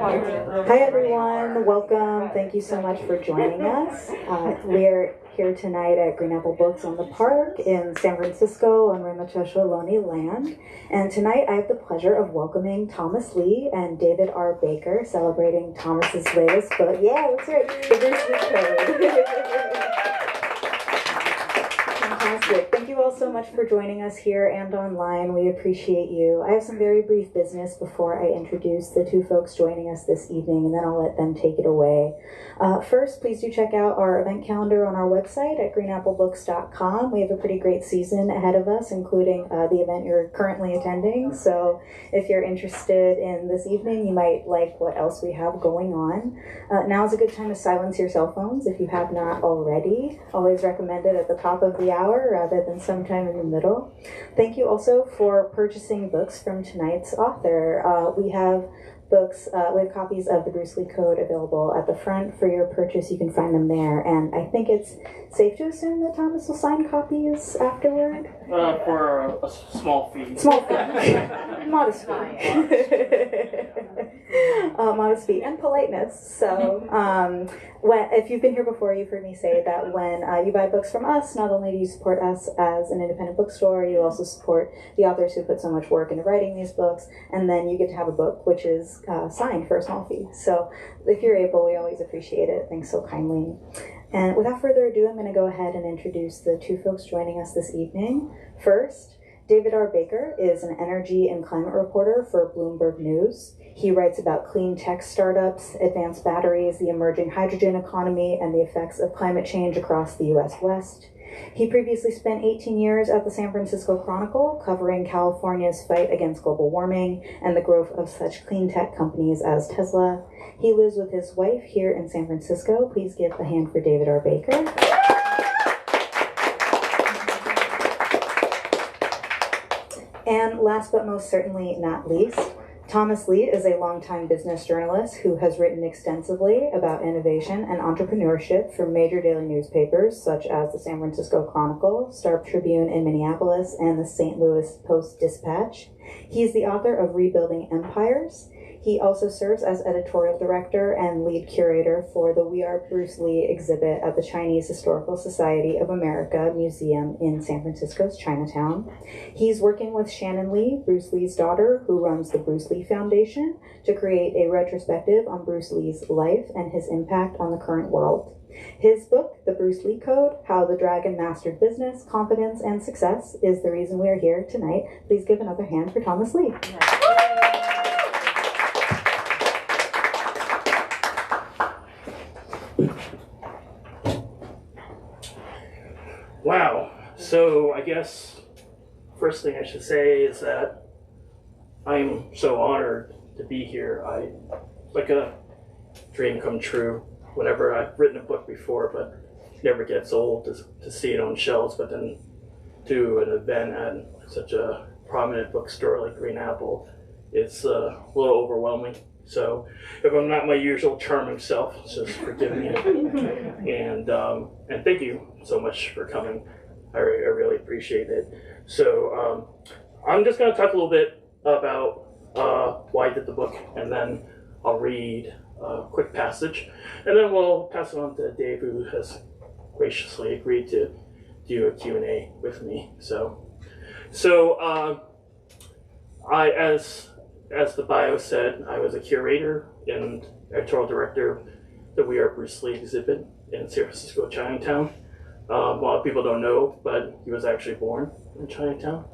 Hi everyone, welcome. Thank you so much for joining us. We're here tonight at Green Apple Books on the Park in San Francisco on Rimachosho Ohlone land. And tonight I have the pleasure of welcoming Thomas Lee and David R. Baker, celebrating Thomas's latest book. Yeah, that's right, The Bruce Lee Code. Fantastic. Thank you all so much for joining us here and online. We appreciate you. I have some very brief business before I introduce the two folks joining us this evening, and then I'll let them take it away. First, please do check out our event calendar on our website at greenapplebooks.com. We have a pretty great season ahead of us, including the event you're currently attending. So if you're interested in this evening, you might like what else we have going on. Now is a good time to silence your cell phones if you have not already. Always recommended at the top of the hour rather than sometime in the middle. Thank you also for purchasing books from tonight's author. We have copies of the Bruce Lee Code available at the front for your purchase. You can find them there, and I think it's safe to assume that Thomas will sign copies afterward. For a small fee. Small fee, modest fee, modest fee, and politeness. So, if you've been here before, you've heard me say that when you buy books from us, not only do you support us as an independent bookstore, you also support the authors who put so much work into writing these books, and then you get to have a book which is signed for a small fee. So if you're able, we always appreciate it. Thanks so kindly. And without further ado, I'm going to go ahead and introduce the two folks joining us this evening. First, David R. Baker is an energy and climate reporter for Bloomberg News. He writes about clean tech startups, advanced batteries, the emerging hydrogen economy, and the effects of climate change across the U.S. West. He previously spent 18 years at the San Francisco Chronicle, covering California's fight against global warming and the growth of such clean tech companies as Tesla. He lives with his wife here in San Francisco. Please give a hand for David R. Baker. And last but most certainly not least, Thomas Lee is a longtime business journalist who has written extensively about innovation and entrepreneurship for major daily newspapers such as the San Francisco Chronicle, Star Tribune in Minneapolis, and the St. Louis Post-Dispatch. He is the author of Rebuilding Empires. He also serves as editorial director and lead curator for the We Are Bruce Lee exhibit at the Chinese Historical Society of America Museum in San Francisco's Chinatown. He's working with Shannon Lee, Bruce Lee's daughter, who runs the Bruce Lee Foundation, to create a retrospective on Bruce Lee's life and his impact on the current world. His book, The Bruce Lee Code, How the Dragon Mastered Business, Confidence, and Success, is the reason we are here tonight. Please give another hand for Thomas Lee. Wow. So I guess first thing I should say is that I'm so honored to be here. It's like a dream come true. Whenever I've written a book before, but it never gets old to see it on shelves, but then do an event at such a prominent bookstore like Green Apple, it's a little overwhelming. So if I'm not my usual charming self, just forgive me. And thank you so much for coming. I really appreciate it. So I'm just going to talk a little bit about why I did the book, and then I'll read a quick passage, and then we'll pass it on to Dave, who has graciously agreed to do a Q&A with me. So I, as the bio said, I was a curator and editorial director of the We Are Bruce Lee exhibit in San Francisco, Chinatown. A lot of people don't know, but he was actually born in Chinatown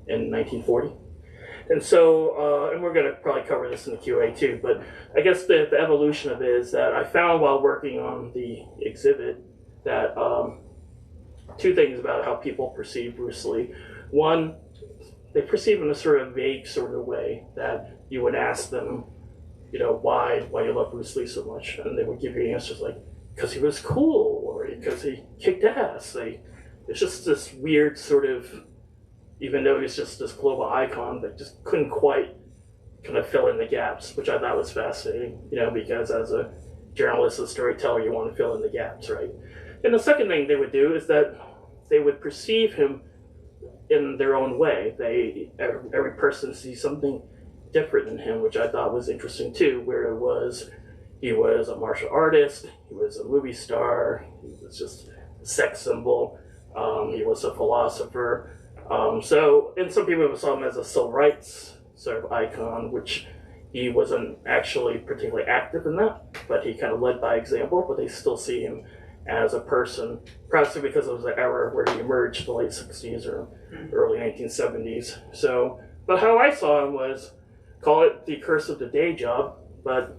in 1940. And so, and we're going to probably cover this in the QA too, but I guess the evolution of it is that I found while working on the exhibit that two things about how people perceive Bruce Lee. One, they perceive in a sort of vague sort of way that you would ask them, why you love Bruce Lee so much, and they would give you answers like, because he was cool, or because he kicked ass. It's just this weird sort of, even though he's just this global icon, that just couldn't quite kind of fill in the gaps, which I thought was fascinating, because as a journalist and storyteller, you want to fill in the gaps, right? And the second thing they would do is that they would perceive him in their own way. Every person sees something different than him, which I thought was interesting too, where he was a martial artist, he was a movie star, he was just a sex symbol, he was a philosopher. And some people saw him as a civil rights sort of icon, which he wasn't actually particularly active in that, but he kind of led by example, but they still see him as a person, perhaps because it was the era where he emerged, the late 60s or early 1970s. So, but how I saw him was, call it the curse of the day job, but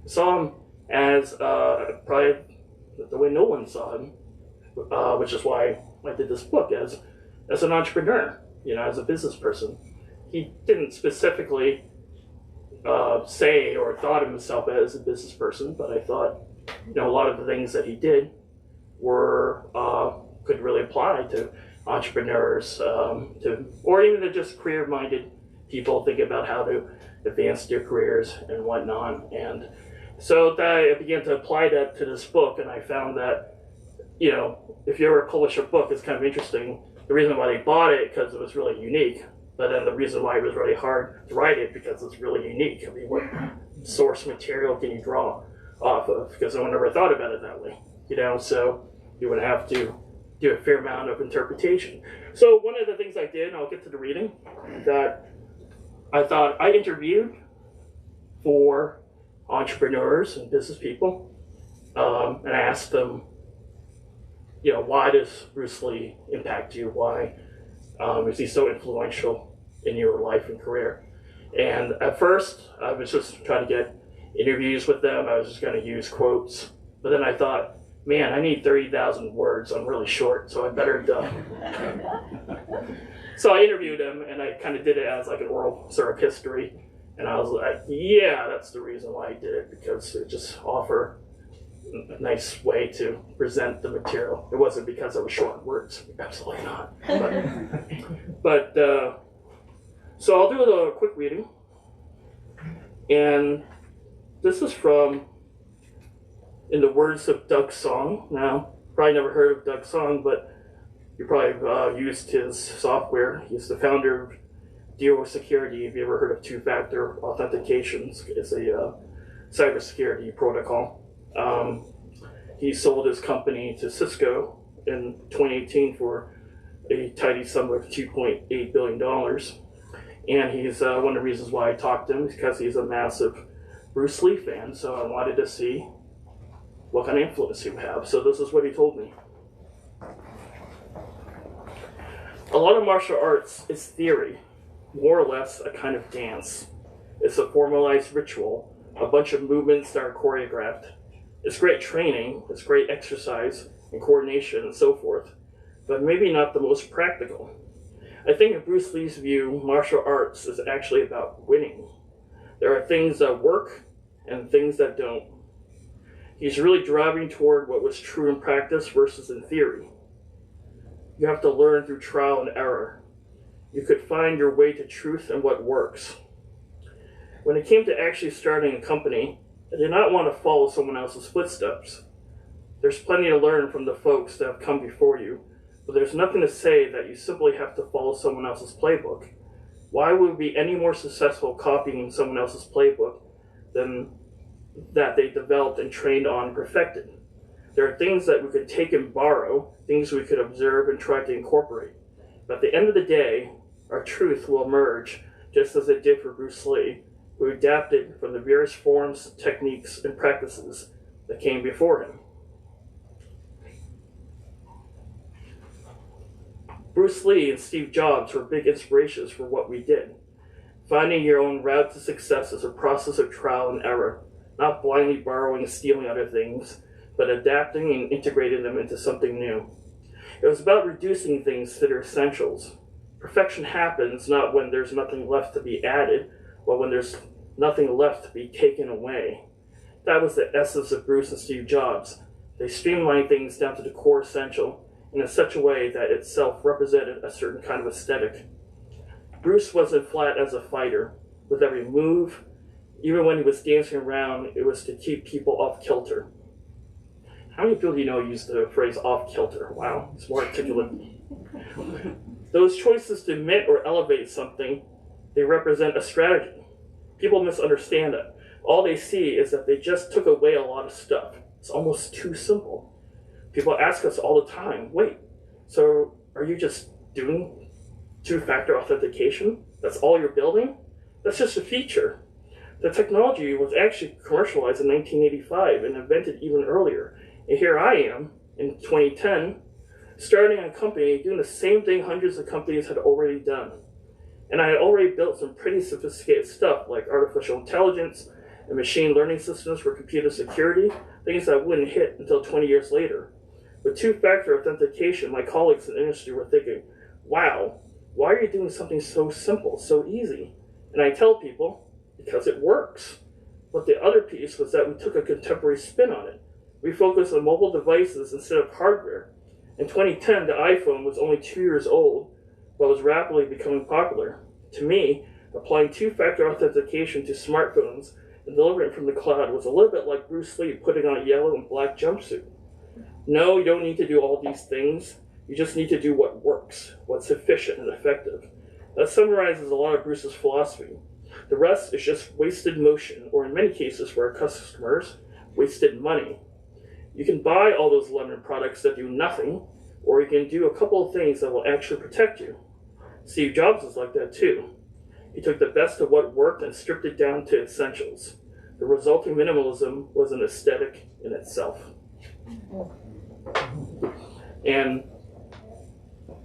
saw him as probably the way no one saw him, which is why I did this book, as an entrepreneur, as a business person. He didn't specifically say or thought of himself as a business person, but I thought, a lot of the things that he did could really apply to entrepreneurs, or even to just career-minded people thinking about how to advance their careers and whatnot. And so I began to apply that to this book, and I found that, if you ever publish a book, it's kind of interesting. The reason why they bought it because it was really unique, but then the reason why it was really hard to write it because it's really unique. I mean, what source material can you draw off of? Because no one ever thought about it that way, so you would have to do a fair amount of interpretation. So one of the things I did, and I'll get to the reading, that I thought I interviewed for entrepreneurs and business people, and I asked them, why does Bruce Lee impact you? Why is he so influential in your life and career? And at first, I was just trying to get interviews with them. I was just going to use quotes. But then I thought, man, I need 30,000 words. I'm really short, so I better So I interviewed him, and I kind of did it as like an oral sort of history. And I was like, yeah, that's the reason why I did it, because it just offered a nice way to present the material. It wasn't because I was short on words. Absolutely not. But so I'll do a quick reading. And this is from, in the words of Doug Song. Now, probably never heard of Doug Song, but you probably used his software. He's the founder of Duo Security. Have you ever heard of two-factor authentications? It's a cybersecurity protocol. He sold his company to Cisco in 2018 for a tidy sum of $2.8 billion. And he's one of the reasons why I talked to him is because he's a massive Bruce Lee fan. So I wanted to see what kind of influence he would have. So this is what he told me. A lot of martial arts is theory, more or less a kind of dance. It's a formalized ritual, a bunch of movements that are choreographed. It's great training, it's great exercise and coordination and so forth, but maybe not the most practical. I think in Bruce Lee's view, martial arts is actually about winning. There are things that work and things that don't. He's really driving toward what was true in practice versus in theory. You have to learn through trial and error. You could find your way to truth and what works. When it came to actually starting a company, I did not want to follow someone else's footsteps. There's plenty to learn from the folks that have come before you, but there's nothing to say that you simply have to follow someone else's playbook. Why would we be any more successful copying someone else's playbook than that they developed and trained on and perfected? There are things that we could take and borrow, things we could observe and try to incorporate. But at the end of the day, our truth will emerge, just as it did for Bruce Lee, who adapted from the various forms, techniques, and practices that came before him. Bruce Lee and Steve Jobs were big inspirations for what we did. Finding your own route to success is a process of trial and error, not blindly borrowing and stealing other things, but adapting and integrating them into something new. It was about reducing things to their essentials. Perfection happens not when there's nothing left to be added, but when there's nothing left to be taken away. That was the essence of Bruce and Steve Jobs. They streamlined things down to the core essential in such a way that itself represented a certain kind of aesthetic. Bruce wasn't flat as a fighter. With every move, even when he was dancing around, it was to keep people off kilter. How many people do you know use the phrase off kilter? Wow, it's more articulate. Those choices to admit or elevate something, they represent a strategy. people misunderstand it. All they see is that they just took away a lot of stuff. It's almost too simple. People ask us all the time, wait, so are you just doing two-factor authentication? That's all you're building? That's just a feature. The technology was actually commercialized in 1985 and invented even earlier. And here I am in 2010, starting a company doing the same thing hundreds of companies had already done. And I had already built some pretty sophisticated stuff like artificial intelligence and machine learning systems for computer security, things that wouldn't hit until 20 years later. With two-factor authentication, my colleagues in the industry were thinking, wow, why are you doing something so simple, so easy? And I tell people, because it works. But the other piece was that we took a contemporary spin on it. We focused on mobile devices instead of hardware. In 2010, the iPhone was only 2 years old, but was rapidly becoming popular. To me, applying two-factor authentication to smartphones and delivering it from the cloud was a little bit like Bruce Lee putting on a yellow and black jumpsuit. No, you don't need to do all these things. You just need to do what works, what's efficient and effective. That summarizes a lot of Bruce's philosophy. The rest is just wasted motion, or in many cases for our customers, wasted money. You can buy all those London products that do nothing, or you can do a couple of things that will actually protect you. Steve Jobs was like that too. He took the best of what worked and stripped it down to essentials. The resulting minimalism was an aesthetic in itself. And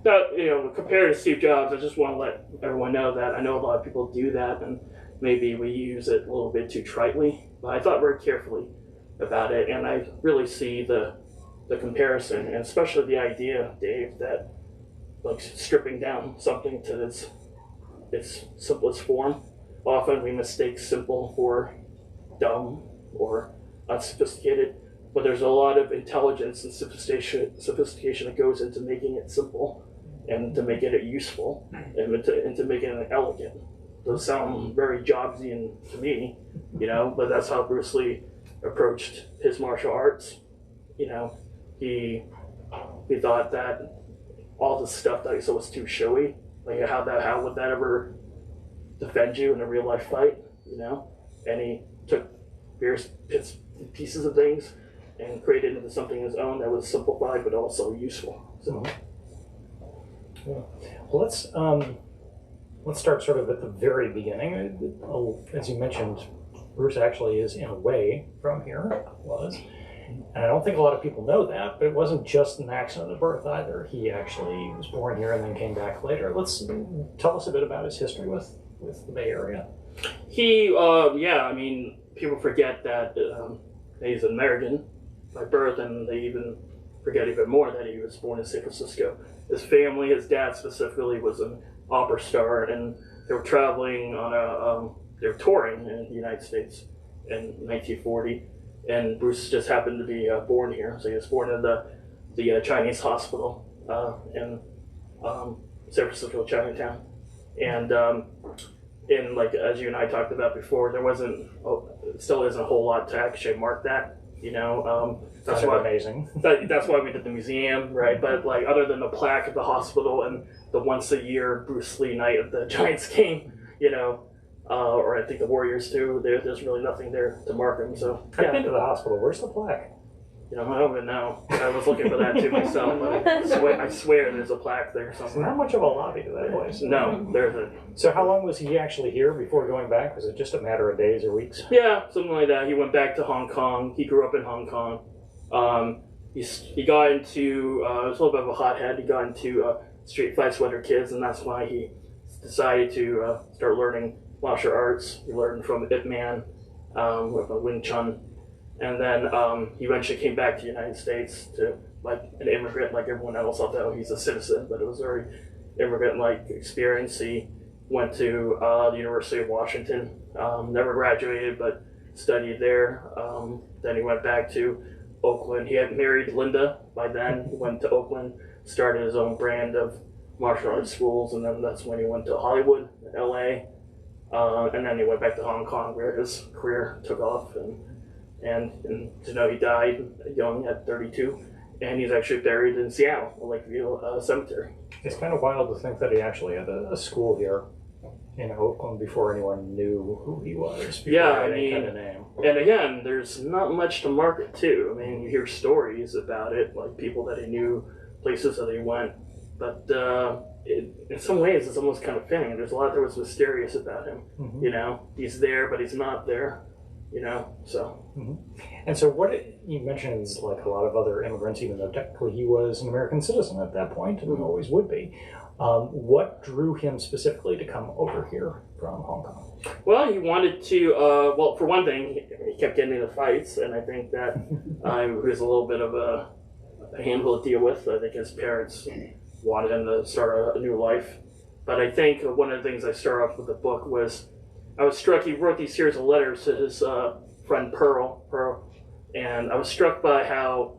that, compared to Steve Jobs, I just want to let everyone know that I know a lot of people do that, and maybe we use it a little bit too tritely. But I thought very carefully about it, and I really see the comparison, and especially the idea, Dave, that like stripping down something to its simplest form. Often we mistake simple for dumb or unsophisticated, but there's a lot of intelligence and sophistication that goes into making it simple and to make it useful and to making it elegant. Those sound very Jobsian to me, but that's how Bruce Lee approached his martial arts. He thought that all the stuff that he saw was too showy. Like how would that ever defend you in a real life fight? And he took various pieces of things and created into something of his own that was simplified but also useful. So, well, let's start sort of at the very beginning. As you mentioned, Bruce actually is in a way from here. And I don't think a lot of people know that, but it wasn't just an accident of birth either. He actually was born here and then came back later. Tell us a bit about his history with the Bay Area. People forget that he's an American by birth, and they even forget even more that he was born in San Francisco. His family, his dad specifically, was an opera star, and they were traveling on they were touring in the United States in 1940. And Bruce just happened to be born here. So he was born in the Chinese hospital in San Francisco, Chinatown. And as you and I talked about before, still isn't a whole lot to actually mark that. That's why amazing. That's why we did the museum, right? But other than the plaque at the hospital and the once a year Bruce Lee night at the Giants game, or I think the Warriors too. There's really nothing there to mark him. So I've been to the hospital. Where's the plaque? I don't even know. I was looking for that too myself. But I swear there's a plaque there somewhere. It's not much of a lobby to that place. No, there's a. So how long was he actually here before going back? Was it just a matter of days or weeks? Yeah, something like that. He went back to Hong Kong. He grew up in Hong Kong. He got into it was a little bit of a hothead. He got into street fights with other kids, and that's why he decided to start learning martial arts. He learned from Ip Man with Wing Chun. And then he eventually came back to the United States to like an immigrant like everyone else, although he's a citizen, but it was a very immigrant-like experience. He went to the University of Washington, never graduated, but studied there. Then he went back to Oakland. He had married Linda by then. He went to Oakland, started his own brand of martial arts schools, and then that's when he went to Hollywood, LA, and then he went back to Hong Kong where his career took off. And to know he died young at 32, and he's actually buried in Seattle, Lakeview Cemetery. It's kind of wild to think that he actually had a school here. in Oakland before anyone knew who he was. Before Yeah, he had I any kind mean, of name. and again, there's not much to market to. I mean, you hear stories about it, like people that he knew, places that he went, but in some ways, it's almost kind of fitting. There's a lot that was mysterious about him. Mhm. You know, he's there, but he's not there. You know, so. And so, what you mentioned is like a lot of other immigrants, even though technically he was an American citizen at that point and always would be. What drew him specifically to come over here from Hong Kong? Well, he wanted to. Well, for one thing, he kept getting into fights, and I think that he was a little bit of a handful to deal with. I think his parents wanted him to start a new life. But I think one of the things I started off with the book was I was struck. He wrote these series of letters to his friend Pearl, and I was struck by how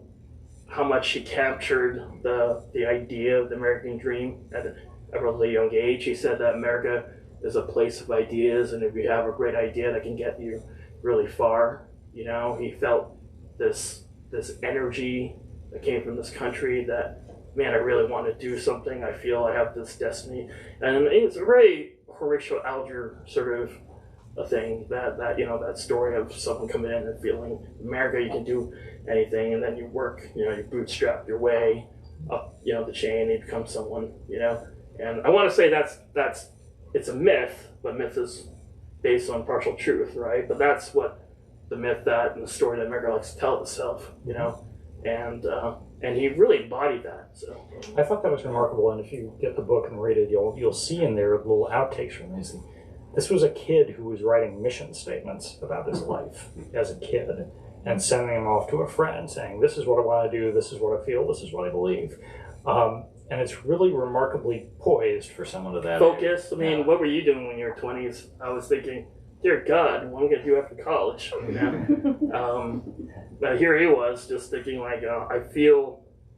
much he captured the idea of the American dream at a really young age. He said that America is a place of ideas, and if you have a great idea that can get you really far, you know, he felt this energy that came from this country that, man, I really want to do something. I feel I have this destiny, and it's a very Horatio Alger sort of a thing that you know, that story of someone coming in and feeling America, you can do anything, and then you work, you know, you bootstrap your way up, you know, the chain, and you become someone, you know. And I want to say that's it's a myth, but myth is based on partial truth, right? But that's what the myth that and the story that America likes to tell itself, you know. And he really embodied that. So I thought that was remarkable, and if you get the book and read it, you'll see in there little outtakes from these. This was a kid who was writing mission statements about his life as a kid and sending them off to a friend saying, this is what I want to do, this is what I feel, this is what I believe. And it's really remarkably poised for someone of that focus. age. I mean, what were you doing when you were 20s? I was thinking, dear God, what am I going to do after college? You know? But here he was just thinking like, I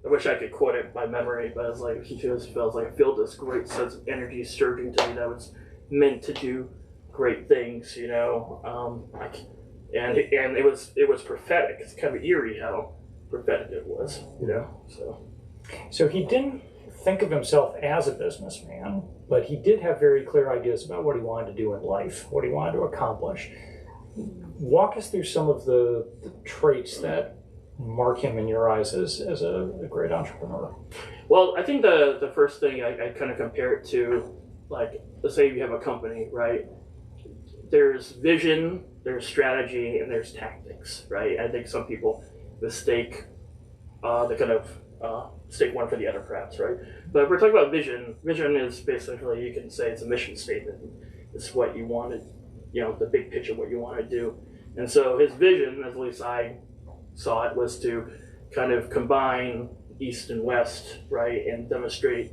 wish I could quote it by memory, but it's like, he just feels like I feel this great sense of energy surging to me that was meant to do great things, you know. And it was prophetic. It's kind of eerie how prophetic it was, you know. So he didn't think of himself as a businessman, but he did have very clear ideas about what he wanted to do in life, what he wanted to accomplish. Walk us through some of the traits that mark him in your eyes as a great entrepreneur. Well, I think the first thing I kind of compare it to, like, let's say you have a company, right? There's vision, there's strategy, and there's tactics, right? I think some people mistake the kind of stake one for the other, perhaps, right? But if we're talking about vision is basically, you can say it's a mission statement. It's what you wanted, you know, the big picture, what you want to do. And so his vision, at least I saw it, was to kind of combine East and West, right, and demonstrate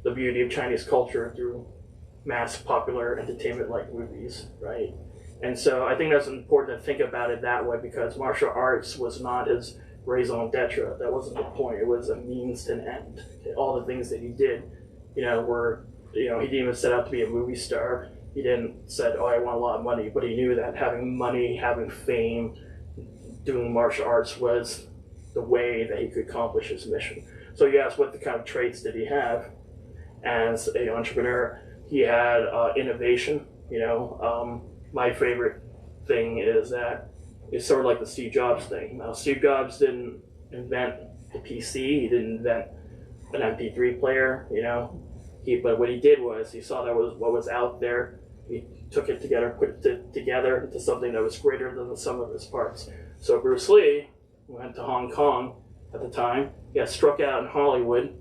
the beauty of Chinese culture through mass popular entertainment like movies, right? And so I think that's important to think about it that way, because martial arts was not his raison d'etre. That wasn't the point. It was a means to an end. All the things that he did, you know, were, you know, he didn't even set out to be a movie star. He didn't said, oh, I want a lot of money, but he knew that having money, having fame, doing martial arts was the way that he could accomplish his mission. So you asked what the kind of traits did he have as an entrepreneur. He had innovation, you know. My favorite thing is that it's sort of like the Steve Jobs thing. Now, Steve Jobs didn't invent the PC. He didn't invent an MP3 player, you know. But what he did was he saw that was what was out there. He took it together, put it together into something that was greater than the sum of its parts. So Bruce Lee went to Hong Kong at the time. He got struck out in Hollywood.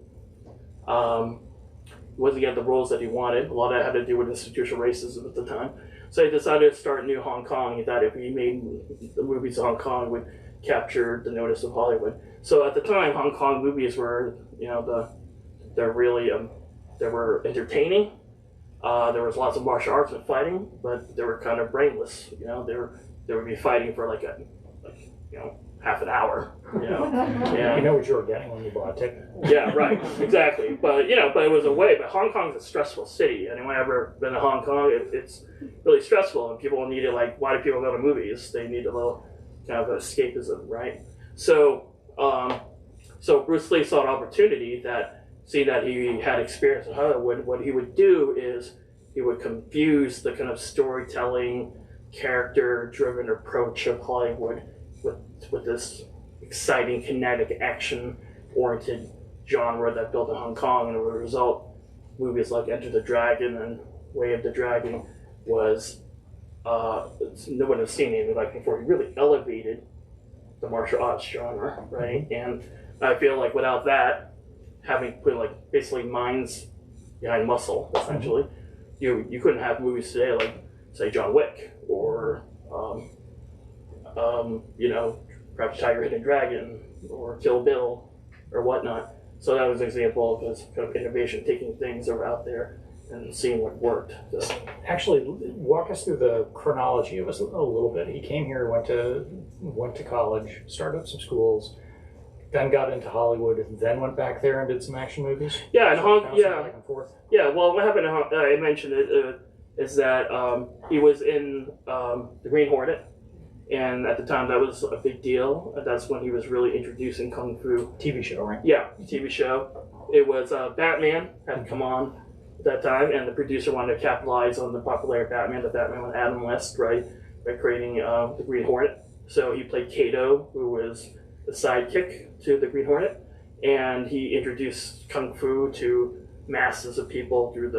Wasn't getting the roles that he wanted. A lot of that had to do with institutional racism at the time. So he decided to start New Hong Kong. He thought if he made the movies in Hong Kong, it would capture the notice of Hollywood. So at the time, Hong Kong movies were, you know, they're really they were entertaining. There was lots of martial arts and fighting, but they were kind of brainless. You know, they would be fighting for like half an hour. You know, yeah. You know what you were getting when you bought a ticket. Yeah, right, exactly. But but it was a way. But Hong Kong's a stressful city. Anyone ever been to Hong Kong? It's really stressful, and people needed, like, why do people go to movies? They need a little kind of escapism, right? So, so Bruce Lee saw an opportunity that, seeing that he had experience in Hollywood, what he would do is he would confuse the kind of storytelling, character-driven approach of Hollywood with this exciting, kinetic, action-oriented genre that built in Hong Kong, and as a result, movies like Enter the Dragon and Way of the Dragon was no one has seen anything like before. He really elevated the martial arts genre, right? And I feel like without that, having put like basically minds behind muscle, essentially, you couldn't have movies today like say John Wick or perhaps Tiger Hidden Dragon or Kill Bill or whatnot. So that was an example of this kind of innovation, taking things that were out there and seeing what worked. So. Actually, walk us through the chronology of us a little bit. He came here, went to college, started up some schools, then got into Hollywood, then went back there and did some action movies. Yeah, and back and forth. Yeah. Well, what happened? I mentioned it is that he was in the Green Hornet, and at the time that was a big deal. That's when he was really introducing kung fu. TV show, right? Yeah, TV show. It was Batman had come on at that time, and the producer wanted to capitalize on the popularity of the Batman with Adam West, right, by creating the Green Hornet. So he played Kato, who was the sidekick to the Green Hornet, and he introduced kung fu to masses of people through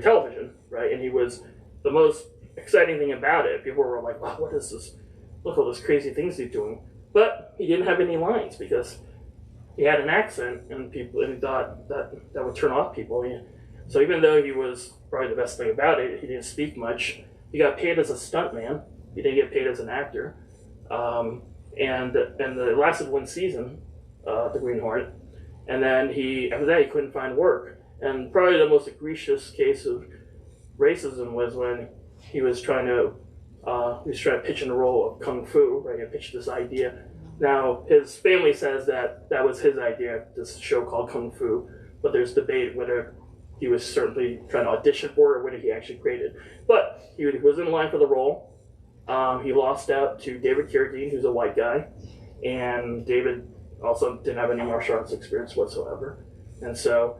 television, right? And he was the most exciting thing about it. People were like, "Wow, what is this? Look at all those crazy things he's doing." But he didn't have any lines because he had an accent, and he thought that would turn off people. So even though he was probably the best thing about it, he didn't speak much. He got paid as a stuntman. He didn't get paid as an actor. And it lasted one season, the Green Hornet. And then after that, he couldn't find work. And probably the most egregious case of racism was when he was trying to pitch in the role of kung fu, right? He pitched this idea. Now, his family says that was his idea, this show called Kung Fu, but there's debate whether he was certainly trying to audition for it or whether he actually created. But he was in line for the role. He lost out to David Carradine, who's a white guy, and David also didn't have any martial arts experience whatsoever. And so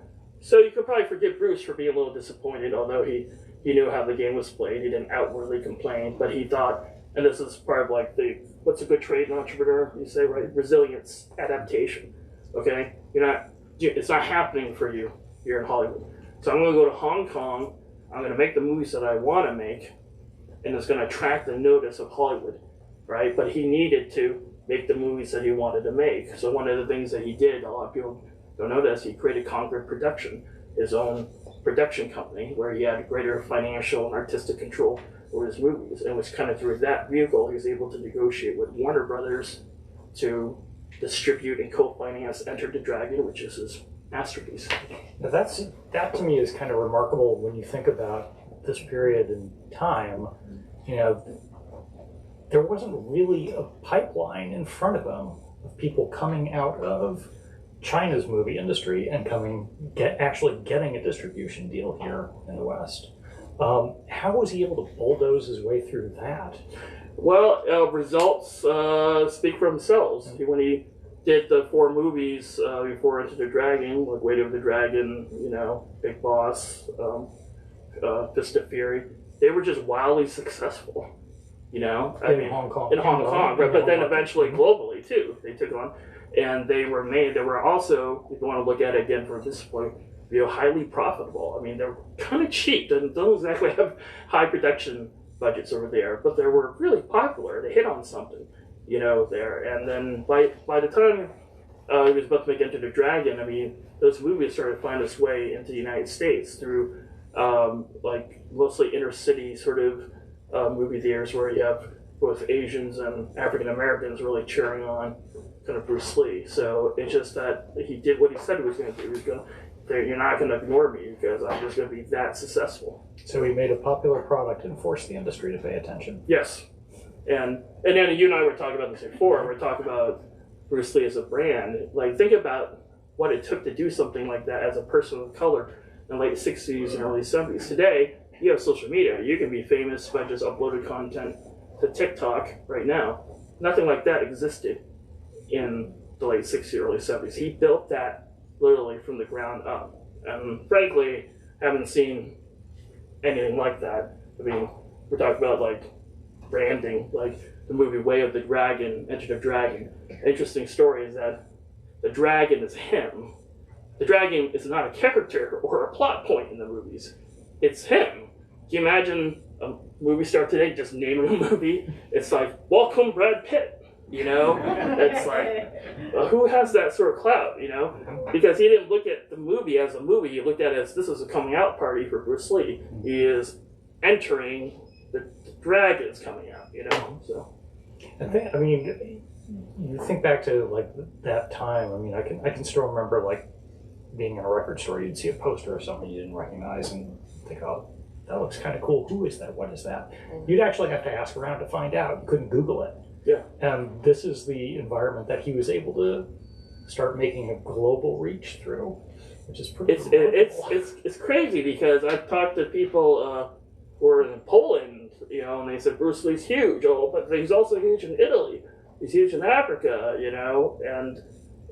you could probably forgive Bruce for being a little disappointed, although he knew how the game was played. He didn't outwardly complain, but he thought, and this is part of like what's a good trait in an entrepreneur? You say, right? Resilience, adaptation. Okay, it's not happening for you here in Hollywood. So I'm going to go to Hong Kong. I'm going to make the movies that I want to make, and it's going to attract the notice of Hollywood, right? But he needed to make the movies that he wanted to make. So one of the things that he did, a lot of people don't know this, he created Concord Production, his own production company, where he had greater financial and artistic control over his movies. And it was kind of through that vehicle he was able to negotiate with Warner Brothers to distribute and co-finance Enter the Dragon, which is his masterpiece. Now that to me is kind of remarkable when you think about this period in time. There wasn't really a pipeline in front of them of people coming out of China's movie industry and actually getting a distribution deal here in the West. How was he able to bulldoze his way through that? Well, results speak for themselves. When he did the 4 movies before Enter the Dragon, like Way of the Dragon, Big Boss, Fist of Fury, they were just wildly successful. In Hong Kong, right? But then eventually globally too, they took on, and they were also, if you want to look at it again from this point, highly profitable. I mean, they're kind of cheap and don't exactly have high production budgets over there, but they were really popular. They hit on something, there. And then by the time he was about to make Enter the Dragon, I mean, those movies started to find its way into the United States through mostly inner city sort of movie theaters where you have both Asians and African Americans really cheering on kind of Bruce Lee. So it's just that he did what he said he was going to do. You're not going to ignore me because I'm just going to be that successful. So he made a popular product and forced the industry to pay attention. Yes. And then you and I were talking about this before. We're talking about Bruce Lee as a brand. Like, think about what it took to do something like that as a person of color in the late 60s and early 70s. Today, you have social media. You can be famous by just uploading content to TikTok right now. Nothing like that existed in the late 60s, early 70s. He built that literally from the ground up. And frankly, haven't seen anything like that. I mean, we're talking about like branding, like the movie Way of the Dragon, Enter the Dragon. Interesting story is that the dragon is him. The dragon is not a character or a plot point in the movies. It's him. Can you imagine a movie star today just naming a movie? It's like, welcome Brad Pitt. You know, it's like, who has that sort of clout, you know? Because he didn't look at the movie as a movie. He looked at it as this is a coming out party for Bruce Lee. He is entering the dragon is coming out, you know? So, I mean, you think back to like that time. I mean, I can still remember like being in a record store. You'd see a poster or something you didn't recognize and think, oh, that looks kind of cool. Who is that? What is that? You'd actually have to ask around to find out. You couldn't Google it. yeah. And this is the environment that he was able to start making a global reach through, which is pretty. It's crazy because I've talked to people who are in Poland, you know, and they said Bruce Lee's huge, but he's also huge in Italy. He's huge in Africa, you know,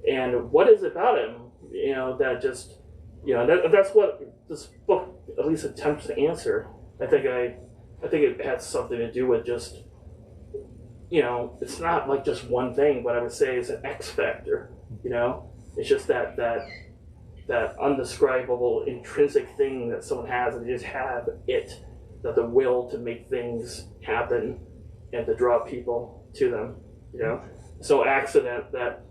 and what is it about him, you know, that just, you know, that's what this book at least attempts to answer. I think it has something to do with just, you know, it's not like just one thing, but I would say it's an X factor, you know? It's just that undescribable intrinsic thing that someone has, and they just have it, that the will to make things happen and to draw people to them, you know? So accident that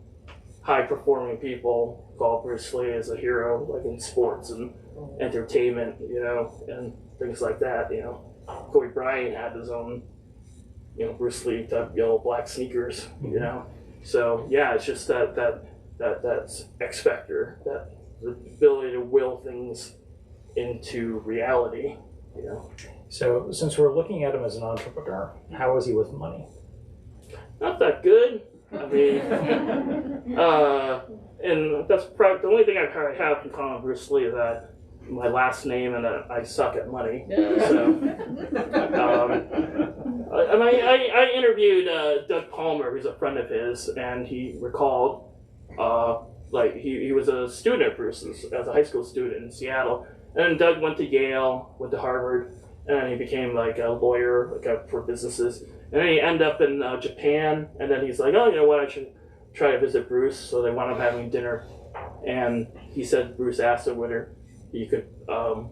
high-performing people call Bruce Lee as a hero, like in sports and entertainment, you know, and things like that, you know. Kobe Bryant had his own, you know, Bruce Lee type yellow black sneakers, you know. So yeah, it's just that's X factor, that the ability to will things into reality, you know. So since we're looking at him as an entrepreneur, how is he with money? Not that good. I mean, and that's probably the only thing I have in common with Bruce Lee is that my last name and that I suck at money. So, I interviewed Doug Palmer, who's a friend of his, and he recalled, like he was a student at Bruce's as a high school student in Seattle, and Doug went to Yale, went to Harvard, and he became like a lawyer, for businesses. And then he ended up in Japan, and then he's like, oh, you know what, I should try to visit Bruce. So they wound up having dinner, and he said Bruce asked him whether he could kind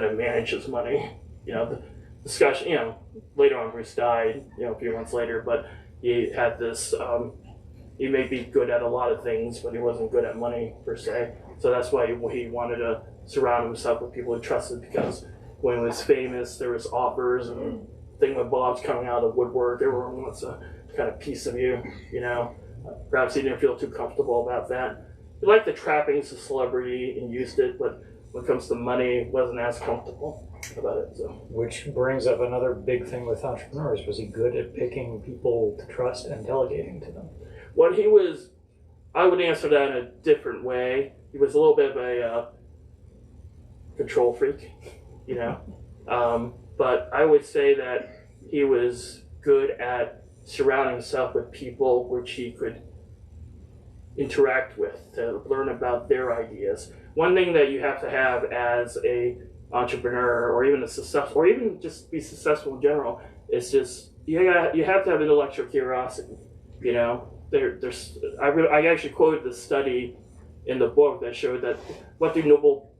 of manage his money. You know, the discussion, you know, later on Bruce died, you know, a few months later, but he had this, he may be good at a lot of things, but he wasn't good at money per se. So that's why he wanted to surround himself with people he trusted, because when he was famous, there was offers and thingamabobs coming out of the woodwork. Everyone wants a kind of piece of you, you know. Perhaps he didn't feel too comfortable about that. He liked the trappings of celebrity and used it, but when it comes to money, wasn't as comfortable about it. So, which brings up another big thing with entrepreneurs. Was he good at picking people to trust and delegating to them? What he was, I would answer that in a different way. He was a little bit of a control freak, you know. But I would say that he was good at surrounding himself with people which he could interact with to learn about their ideas. One thing that you have to have as a entrepreneur, or even a successful, or even just be successful in general, is just you have to have intellectual curiosity. You know, I actually quoted this study in the book that showed that what do Nobel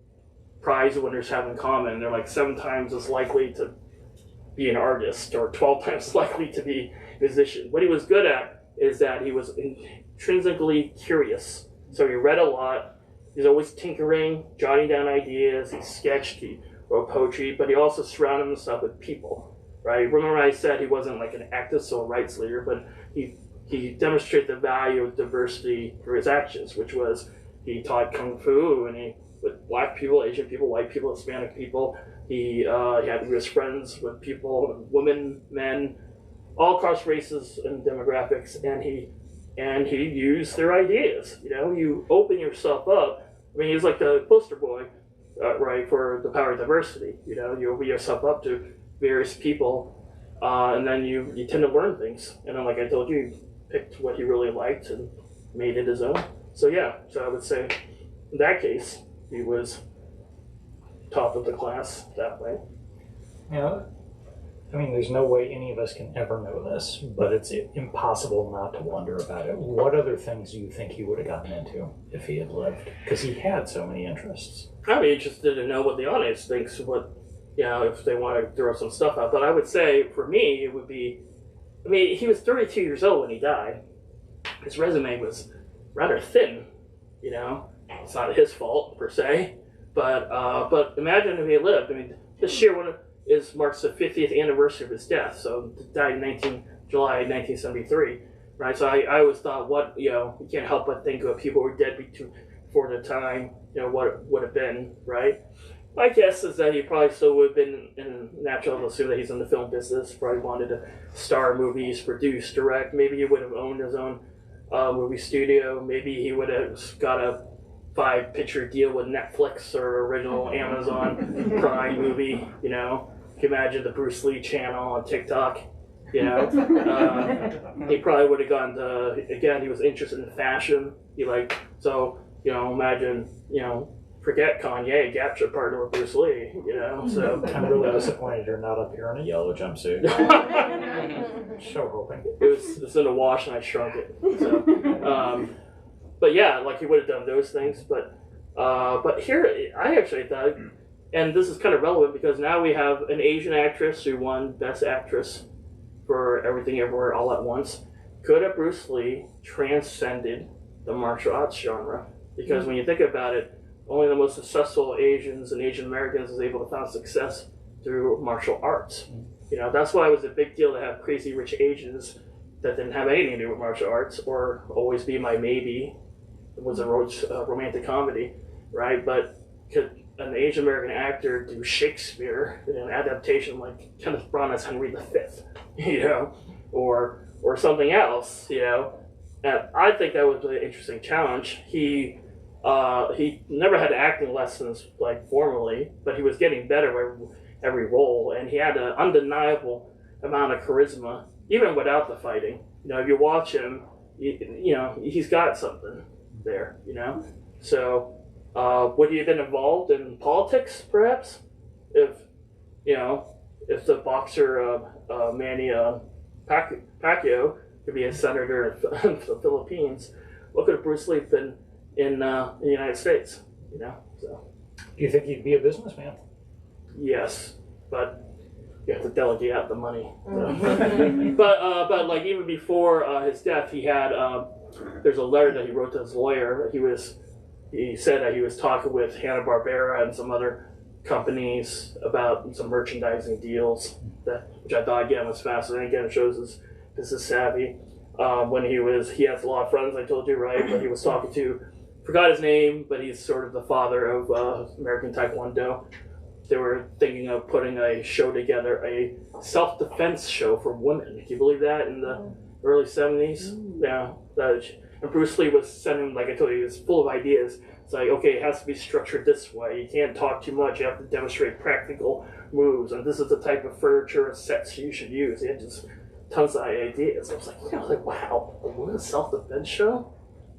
Prize winners have in common? They're like 7 times as likely to be an artist, or 12 times as likely to be a musician. What he was good at is that he was intrinsically curious. So he read a lot. He's always tinkering, jotting down ideas. He sketched, he wrote poetry, but he also surrounded himself with people, right? Remember I said he wasn't like an active civil rights leader, but he demonstrated the value of diversity through his actions, which was he taught Kung Fu, and with black people, Asian people, white people, Hispanic people. He was friends with people, women, men, all across races and demographics, and he used their ideas. You know, you open yourself up. I mean, he's like the poster boy, right, for the power of diversity. You know, you open yourself up to various people, and then you tend to learn things. And then, like I told you, he picked what he really liked and made it his own. So yeah, so I would say in that case, he was top of the class that way. You know, I mean, there's no way any of us can ever know this, but it's impossible not to wonder about it. What other things do you think he would have gotten into if he had lived? Because he had so many interests. I'd be interested to know what the audience thinks, if they want to throw some stuff out. But I would say, for me, it would be, I mean, he was 32 years old when he died. His resume was rather thin, you know. It's not his fault, per se. But imagine if he had lived. I mean, this year marks the 50th anniversary of his death. So he died in July 1973, right? So I always thought, you can't help but think of people who were dead before the time, what it would have been, right? My guess is that he probably still would have been natural to assume that he's in the film business, probably wanted to star movies, produce, direct. Maybe he would have owned his own movie studio. Maybe he would have got a 5-picture deal with Netflix or original Amazon Prime movie, you know. You can imagine the Bruce Lee channel on TikTok, you know. He probably would have gone to, again, he was interested in fashion. Imagine, forget Kanye, Gap should partner with Bruce Lee, you know. So I'm really disappointed you're not up here in a yellow jumpsuit. So hoping. It's in a wash and I shrunk it. So, but yeah, like he would have done those things. But here, I actually thought, and this is kind of relevant because now we have an Asian actress who won Best Actress for Everything Everywhere All at Once. Could have Bruce Lee transcended the martial arts genre? Because when you think about it, only the most successful Asians and Asian Americans is able to find success through martial arts. You know, that's why it was a big deal to have Crazy Rich Asians that didn't have anything to do with martial arts, or Always Be My Maybe. It was a romantic comedy, right? But could an Asian American actor do Shakespeare in an adaptation like Kenneth Branagh's Henry V, you know, or something else, you know? And I think that was an interesting challenge. He never had acting lessons like formally, but he was getting better every role, and he had an undeniable amount of charisma, even without the fighting. You know, if you watch him, he's got something there, you know? So, would he have been involved in politics, perhaps? If the boxer Manny Pacquiao could be a senator in the Philippines, what could Bruce Lee have been in the United States, you know? So, Do you think he'd be a businessman? yes, but you have to delegate out the money. So. But like even before his death, he had there's a letter that he wrote to his lawyer. He said that he was talking with Hanna-Barbera and some other companies about some merchandising deals, which I thought again was fascinating. Again, it shows his business savvy. When he has a lot of friends, I told you, right? But he was talking to, forgot his name, but he's sort of the father of American Taekwondo. They were thinking of putting a show together, a self-defense show for women. Can you believe that, in the early 70s? Yeah. And Bruce Lee was sending, like I told you, he was full of ideas. It's like, okay, it has to be structured this way. You can't talk too much. You have to demonstrate practical moves. And this is the type of furniture and sets you should use. He had just tons of ideas. I was like, wow, a women's self-defense show?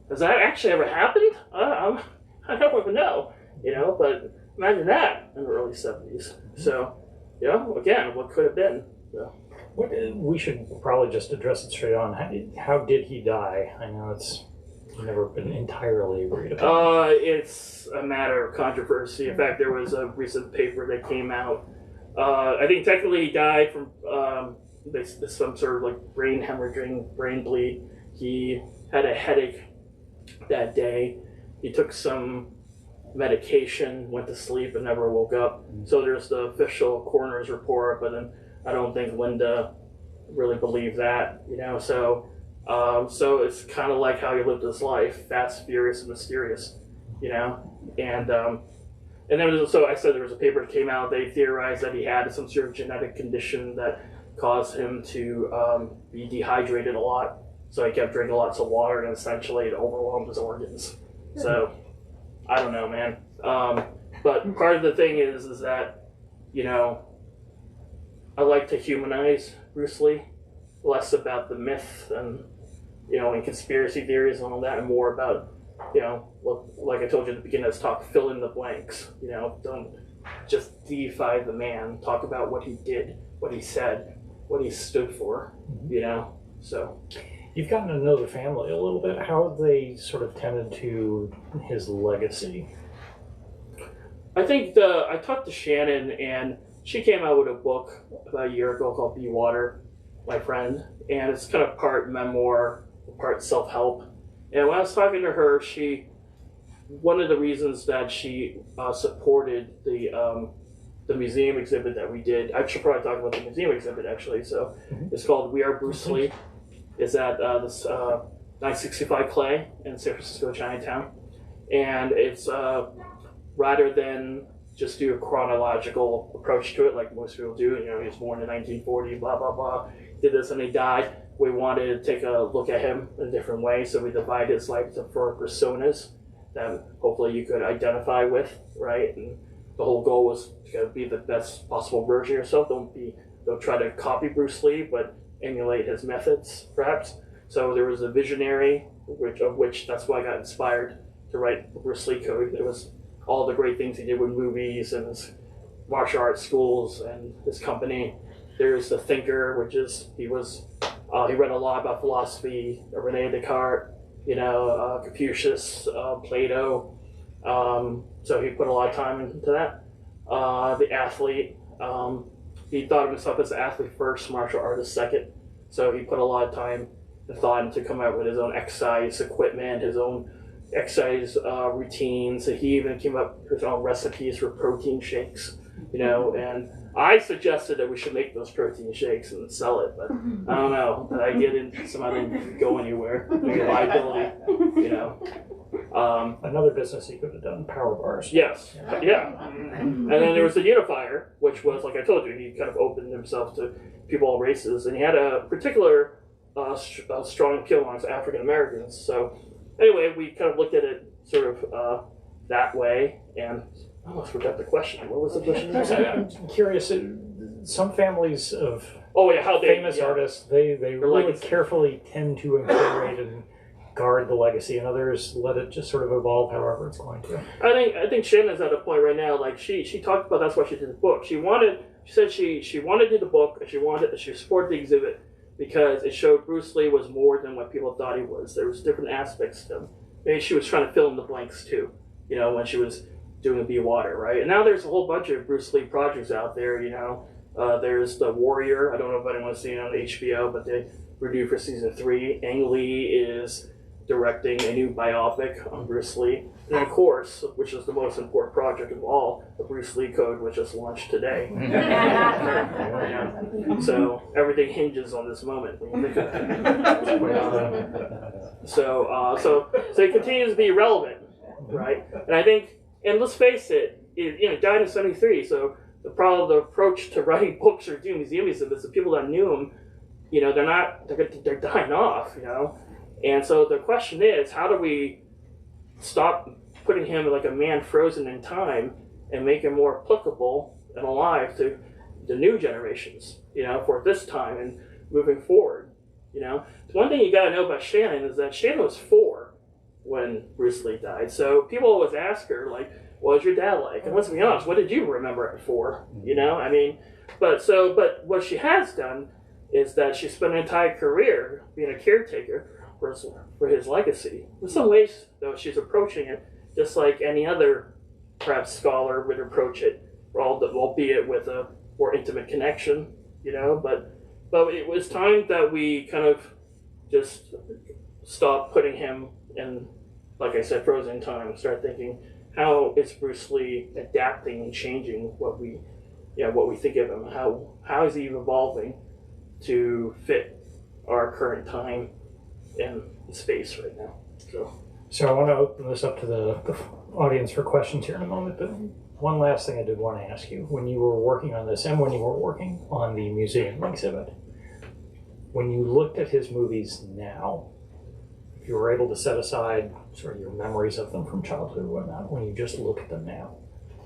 Has that actually ever happened? I don't even know, you know, but imagine that in the early 70s. So, again, what could have been. So. We should probably just address it straight on. How did he die? I know it's never been entirely agreed upon. It's a matter of controversy. In fact, there was a recent paper that came out. I think technically he died from some sort of like brain hemorrhaging, brain bleed. He had a headache that day. He took some medication, went to sleep, and never woke up. So there's the official coroner's report, but then I don't think Linda really believed that, you know. So it's kind of like how he lived his life: fast, furious, and mysterious, you know. And then I said there was a paper that came out. They theorized that he had some sort of genetic condition that caused him to be dehydrated a lot. So he kept drinking lots of water, and essentially it overwhelmed his organs. So I don't know, man. But part of the thing is that, you know, I like to humanize Bruce Lee, less about the myth and, you know, and conspiracy theories and all that, and more about, you know, like I told you at the beginning of this talk, fill in the blanks. You know, don't just deify the man, talk about what he did, what he said, what he stood for, you know. So You've gotten to know the family a little bit. How have they sort of tended to his legacy? I think I talked to Shannon, and she came out with a book about a year ago called Be Water, my friend, and it's kind of part memoir, part self-help. And when I was talking to her, one of the reasons that she supported the museum exhibit that we did, I should probably talk about the museum exhibit actually. So it's called We Are Bruce Lee. It's at this 965 Clay in San Francisco, Chinatown, and it's rather than just do a chronological approach to it like most people do. You know, he was born in 1940, blah blah blah, did this and he died. We wanted to take a look at him in a different way, so we divided his life into 4 personas that hopefully you could identify with, right? And the whole goal was to be the best possible version of yourself. Don't try to copy Bruce Lee, but emulate his methods, perhaps. So there was a visionary, which that's why I got inspired to write the Bruce Lee Code. It was all the great things he did with movies and his martial arts schools and his company. There's the thinker, which is he read a lot about philosophy, Rene Descartes, you know, Confucius, Plato. So he put a lot of time into that. The athlete, he thought of himself as an athlete first, martial artist second. So he put a lot of time and thought into come out with his own exercise equipment, his own exercise routines. And he even came up with his own recipes for protein shakes, you know, and I suggested that we should make those protein shakes and sell it, but I don't know. The idea didn't go anywhere. Maybe liability, you know. Another business he could have done, power bars. Yes, yeah. And then there was the Unifier, which was, like I told you, he kind of opened himself to people of all races, and he had a particular strong appeal amongst African Americans. So anyway, we kind of looked at it sort of that way, and I almost forgot the question. What was the question? I'm curious. Some families of how famous artists, they really legacy. Carefully tend to incorporate and guard the legacy, and others let it just sort of evolve however it's going to. I think Shannon's at a point right now. Like she talked about, that's why she did the book. She said she wanted to do the book, and she supported the exhibit because it showed Bruce Lee was more than what people thought he was. There was different aspects to him. Maybe she was trying to fill in the blanks too. You know, when she was doing Be Water, right? And now there's a whole bunch of Bruce Lee projects out there. You know, there's The Warrior. I don't know if anyone has seen it on HBO, but they were due for season 3. Ang Lee is directing a new biopic on Bruce Lee. And of course, which is the most important project of all, the Bruce Lee Code, which just launched today. So everything hinges on this moment when you think of it. So it continues to be relevant, right? And I think, and let's face it, he died in 73, so the approach to writing books or doing museum exhibits, the people that knew him, you know, they're dying off, you know? And so the question is, how do we stop putting him like a man frozen in time and make him more applicable and alive to the new generations, you know, for this time and moving forward, you know? One thing you got to know about Shannon is that Shannon was 4 when Bruce Lee died. So people always ask her, like, what was your dad like? And let's be honest, what did you remember at 4? You know, I mean, but what she has done is that she spent an entire career being a caretaker for his legacy. In some ways, though, she's approaching it just like any other, perhaps, scholar would approach it, albeit with a more intimate connection, you know. But it was time that we kind of just stop putting him in, like I said, frozen time, and start thinking, how is Bruce Lee adapting and changing what we think of him? How is he evolving to fit our current time and space right now? So I want to open this up to the audience for questions here in a moment, but one last thing I did want to ask you. When you were working on this and when you were working on the museum exhibit, when you looked at his movies now, if you were able to set aside sort of your memories of them from childhood or whatnot, when you just look at them now,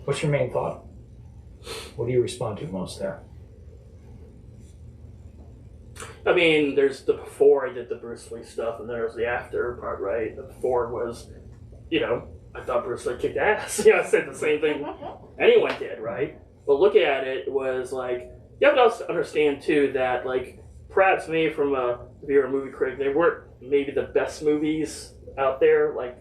what's your main thought? What do you respond to most there? I mean, there's the before I did the Bruce Lee stuff, and there's the after part, right? The before was, you know, I thought Bruce Lee kicked ass. You know, I said the same thing anyone did, right? But looking at it was like, you have to also understand too that like perhaps maybe from if you're a movie critic, they weren't maybe the best movies out there, like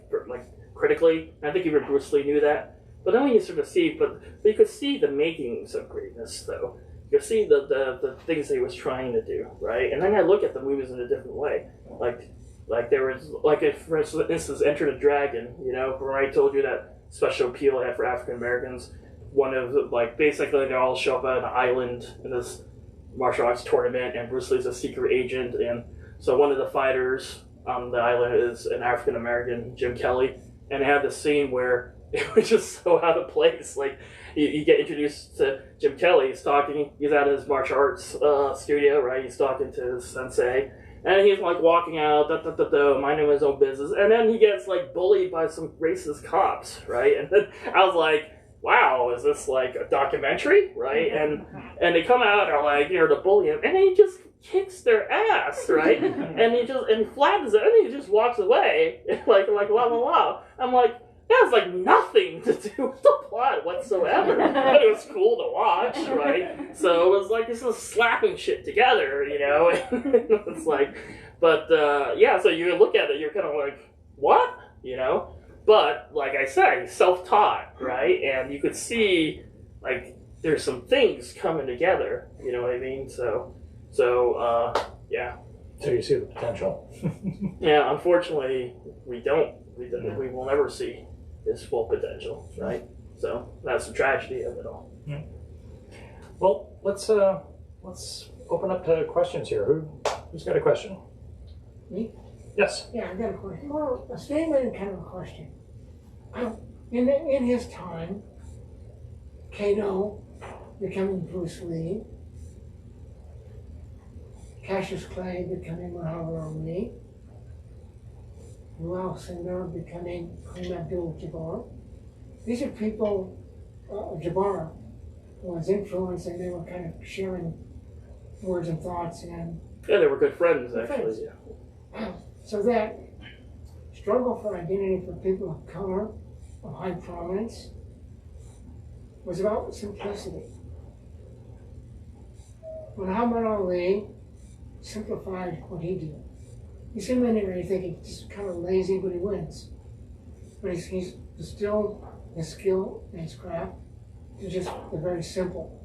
critically. And I think even Bruce Lee knew that. But then when you sort of see, but you could see the makings of greatness, though. You could see the things that he was trying to do, right? And then I look at the movies in a different way. Like there was, like if, for instance, Enter the Dragon, you know, where I told you that special appeal it had for African Americans. One of the, like, basically they all show up on an island in this martial arts tournament, and Bruce Lee's a secret agent, and so one of the fighters on the island is an African American, Jim Kelly, and they had this scene where it was just so out of place. Like, you get introduced to Jim Kelly, he's at his martial arts studio, right? He's talking to his sensei, and he's like walking out, minding his own business, and then he gets like bullied by some racist cops, right? And then I was like, wow, is this like a documentary, right? And they come out and are like, you know, to bully him, and then he just kicks their ass, right? and he flattens it, and he just walks away, like la la la. I'm like, that has like nothing to do with the plot whatsoever, but it was cool to watch, right? So it was like this is slapping shit together, you know. It's like, but yeah, so you look at it, you're kind of like, what, you know? But like I said, he's self-taught, right? And you could see like there's some things coming together, you know what I mean? So yeah. So you see the potential. Yeah, unfortunately, we don't. We will never see his full potential, right? So that's the tragedy of it all. Yeah. Well, let's open up to questions here. Who's got a question? Me? Yes. Yeah, I've got a question. Well, a statement and kind of a question. In his time, Kano becoming Bruce Lee, Cassius Clay becoming Muhammad Ali, Noel Singer becoming Kareem Abdul-Jabbar. These are people, Jabbar was influenced, and they were kind of sharing words and thoughts, and Yeah, they were good friends, actually. friends. Yeah. So that struggle for identity for people of color, of high prominence, was about simplicity. When Muhammad Ali simplified what he did, you see him in there, you think he's just kind of lazy, but he wins. But he's still his skill and his craft is just very simple,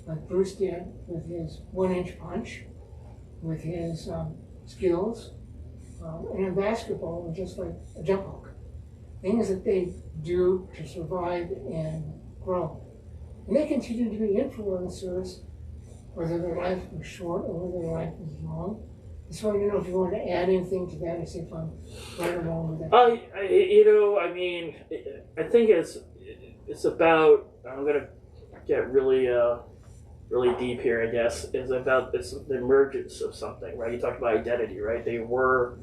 like Bruce did with his 1-inch punch, with his skills. And in basketball, it was just like a jump hook. Things that they do to survive and grow. And they continue to be influencers, whether their life was short or whether their life was long. So I don't know if you want to add anything to that, or see if I'm right or wrong with that. You know, I mean, I think it's about, I'm going to get really deep here, I guess. It's the emergence of something, right? You talked about identity, right? They were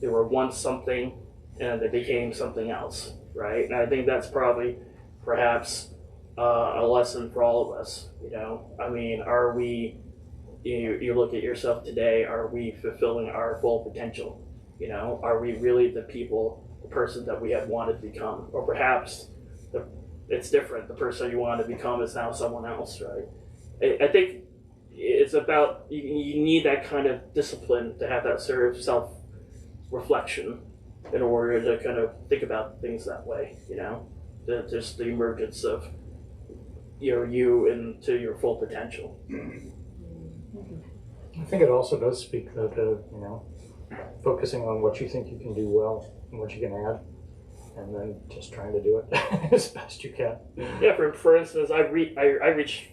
once something, and they became something else, right? And I think that's probably, perhaps, a lesson for all of us, you know? I mean, are we, you look at yourself today, are we fulfilling our full potential? You know, are we really the person that we had wanted to become? Or perhaps it's different. The person you wanted to become is now someone else, right? I think it's about, you need that kind of discipline to have that sort of self-reflection in order to kind of think about things that way, you know? Just the emergence of you into your full potential. I think it also does speak though to, you know, focusing on what you think you can do well and what you can add, and then just trying to do it as best you can. Yeah, for instance, I reached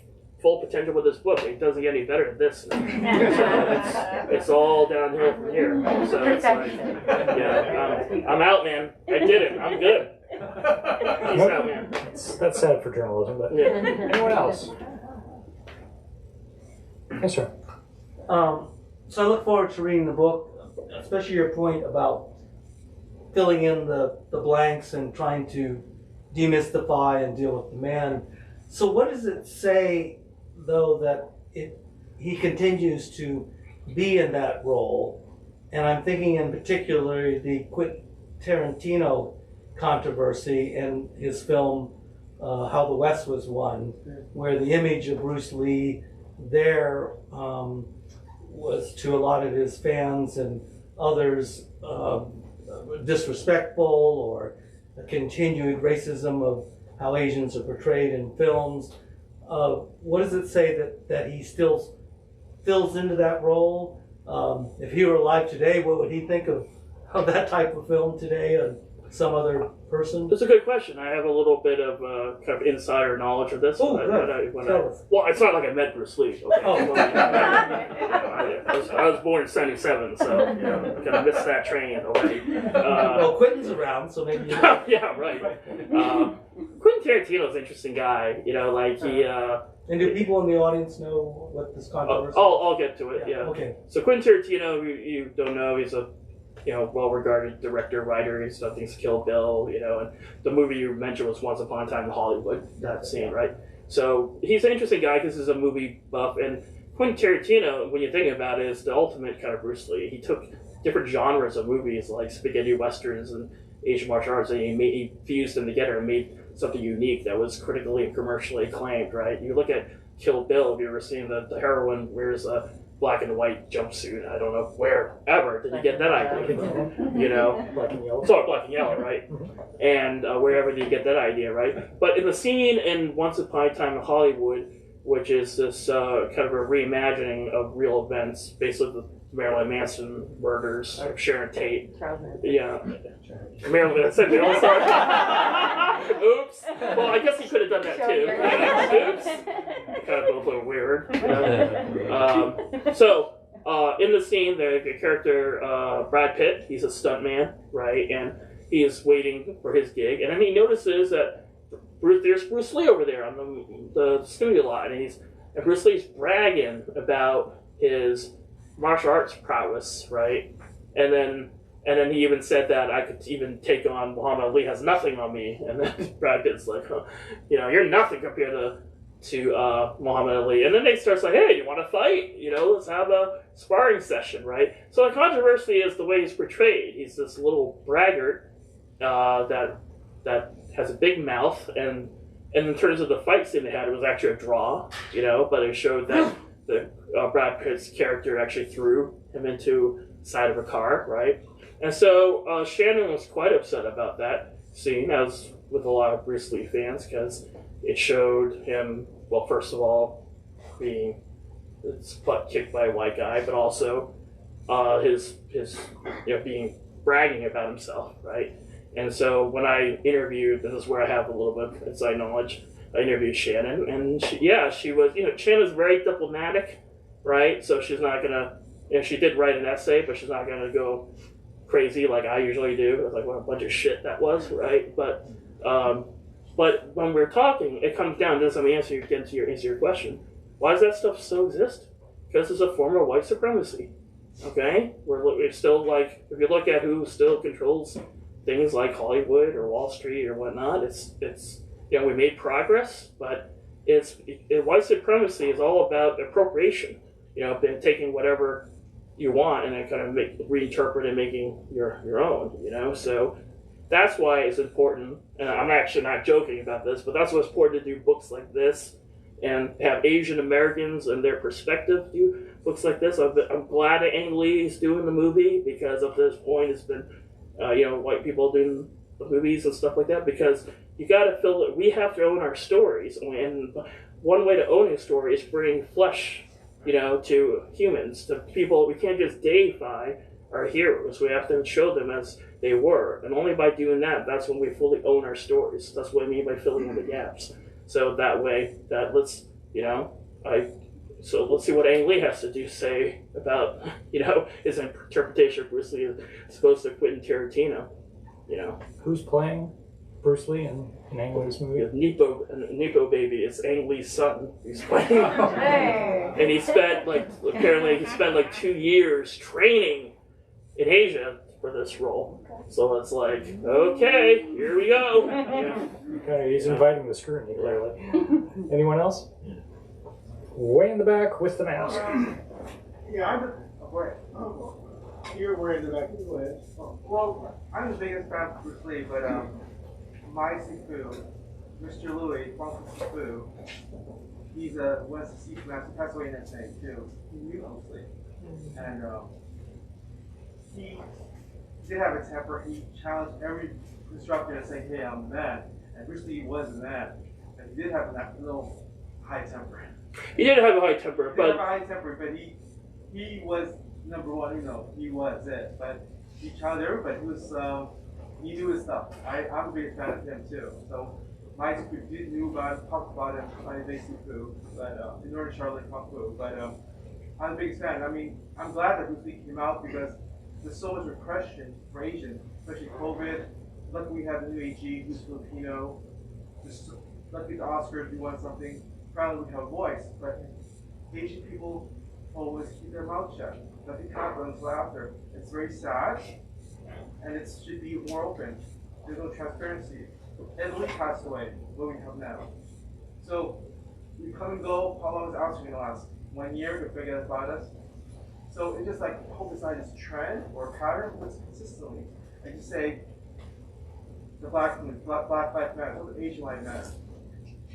full potential with this book. It doesn't get any better than this. So it's all downhill from here. So it's like, yeah, I'm out, man. I did it. I'm good. Peace out, man. That's sad for journalism, but Yeah. anyone else? Yes, sir. So I look forward to reading the book, especially your point about filling in the blanks and trying to demystify and deal with the man. So what does it say, though, that he continues to be in that role? And I'm thinking in particular the Quentin Tarantino controversy and his film How the West Was Won, where the image of Bruce Lee there was to a lot of his fans and others disrespectful, or a continuing racism of how Asians are portrayed in films. What does it say that he still fills into that role? If he were alive today, what would he think of that type of film today, or some other person? That's a good question. I have a little bit of kind of insider knowledge of this. Oh, Well, it's not like I met Bruce Lee. Okay? Oh. I was born in '77, so I kind of missed that train already. Well, Quentin's around, so maybe you yeah, right. Quentin Tarantino's an interesting guy. Like he. And do people in the audience know what this controversy is? I'll get to it. Yeah. Okay. So Quentin Tarantino, who you don't know, he's a well-regarded director, writer. He's done things Kill Bill, and the movie you mentioned was Once Upon a Time in Hollywood. That scene, right? So he's an interesting guy because he's a movie buff, and Quentin Tarantino, when you think about it, is the ultimate kind of Bruce Lee. He took different genres of movies like spaghetti westerns and Asian martial arts, and he fused them together and made something unique that was critically and commercially acclaimed, right? You look at Kill Bill, if you've ever seen the heroine wears a black and white jumpsuit. I don't know wherever did you get that idea? Black and yellow. Sorry, black and yellow, right? And wherever did you get that idea, right? But in the scene in Once Upon a Time in Hollywood, which is this kind of a reimagining of real events, basically the Marilyn Manson murders of Sharon Tate. Yeah. Marilyn, I said they all started. Oops. Well, I guess he could have done that too. Oops. Kind of both a little weird. So, in the scene, the character Brad Pitt, he's a stuntman, right? And he is waiting for his gig, and then he notices that there's Bruce Lee over there on the studio lot, and Bruce Lee's bragging about his martial arts prowess, right? And then he even said that I could even take on Muhammad Ali, has nothing on me. And then Brad Pitt's like, you're nothing compared to Muhammad Ali. And then they start like, hey, you want to fight? Let's have a sparring session, right? So the controversy is the way he's portrayed. He's this little braggart that has a big mouth, and in terms of the fight scene they had, it was actually a draw, but it showed that the Brad Pitt's character actually threw him into the side of a car, right? And so Shannon was quite upset about that scene, as with a lot of Bruce Lee fans, because it showed him, well, first of all, being his butt kicked by a white guy, but also his being bragging about himself, right? And so when I interviewed, this is where I have a little bit of inside knowledge, I interviewed Shannon, and she was, Shannon's very diplomatic, right? So she's not gonna, she did write an essay, but she's not gonna go crazy like I usually do. It was like, what a bunch of shit that was, right? But when we're talking, it comes down to this. Let me answer your question. Why does that stuff still exist? Because it's a form of white supremacy. Okay, we're still like, if you look at who still controls things like Hollywood or Wall Street or whatnot, it's we made progress, but white supremacy is all about appropriation. Taking whatever you want and then kind of reinterpret and making your own. So that's why it's important. And I'm actually not joking about this, but that's why it's important to do books like this and have Asian Americans and their perspective do books like this. I'm glad that Ang Lee is doing the movie, because up to this point it's been white people doing the movies and stuff like that, because you got to feel that we have to own our stories, and one way to own a story is bring flesh, to humans, to people. We can't just deify our heroes. We have to show them as they were, and only by doing that, that's when we fully own our stories. That's what I mean by filling in the gaps. So that way, let's see what Ang Lee has to say about his interpretation of Bruce Lee as opposed to Quentin Tarantino. Who's playing Bruce Lee in Ang Lee's movie? Nepo Baby is Ang Lee's son. He's playing, and he spent apparently 2 years training in Asia for this role. So it's like, okay, here we go. Okay, he's inviting the scrutiny, clearly. Anyone else? Way in the back with the mask. You're wearing the back. Go ahead. Well, I'm the biggest fan of Bruce Lee, but my Sifu Mr. Louis, Funky Fu, he's a West Sea master, passed away in that thing too. He knew mostly. And he did have a temper. He challenged every instructor to say, hey, I'm the man. And Bruce Lee wasn't that. And he did have that little high temper. He did have a high temper, He did have but a high temper, but he was number one, he was it. But he challenged everybody. He knew his stuff. I'm a big fan of him too. So my group knew about it, talked about him, I basically Fu, but in Northern Charlotte, Kung Fu. But I'm the biggest fan. I mean, I'm glad that Bruce Lee came out because there's so much repression for Asians, especially COVID. Luckily, we have the new AG who's Filipino. Luckily, the Oscars, we won something. Finally, we have a voice. But Asian people always keep their mouth shut. Nothing happens until after. It's very sad, and it should be more open. There's no transparency. Ed Lee passed away. What we have now. So we come and go. How long is Oscar going to last? 1 year to forget about us. So it's just like hope it's not just trend or pattern, but it's consistently. Like you say, the black life matter, the Asian life matter.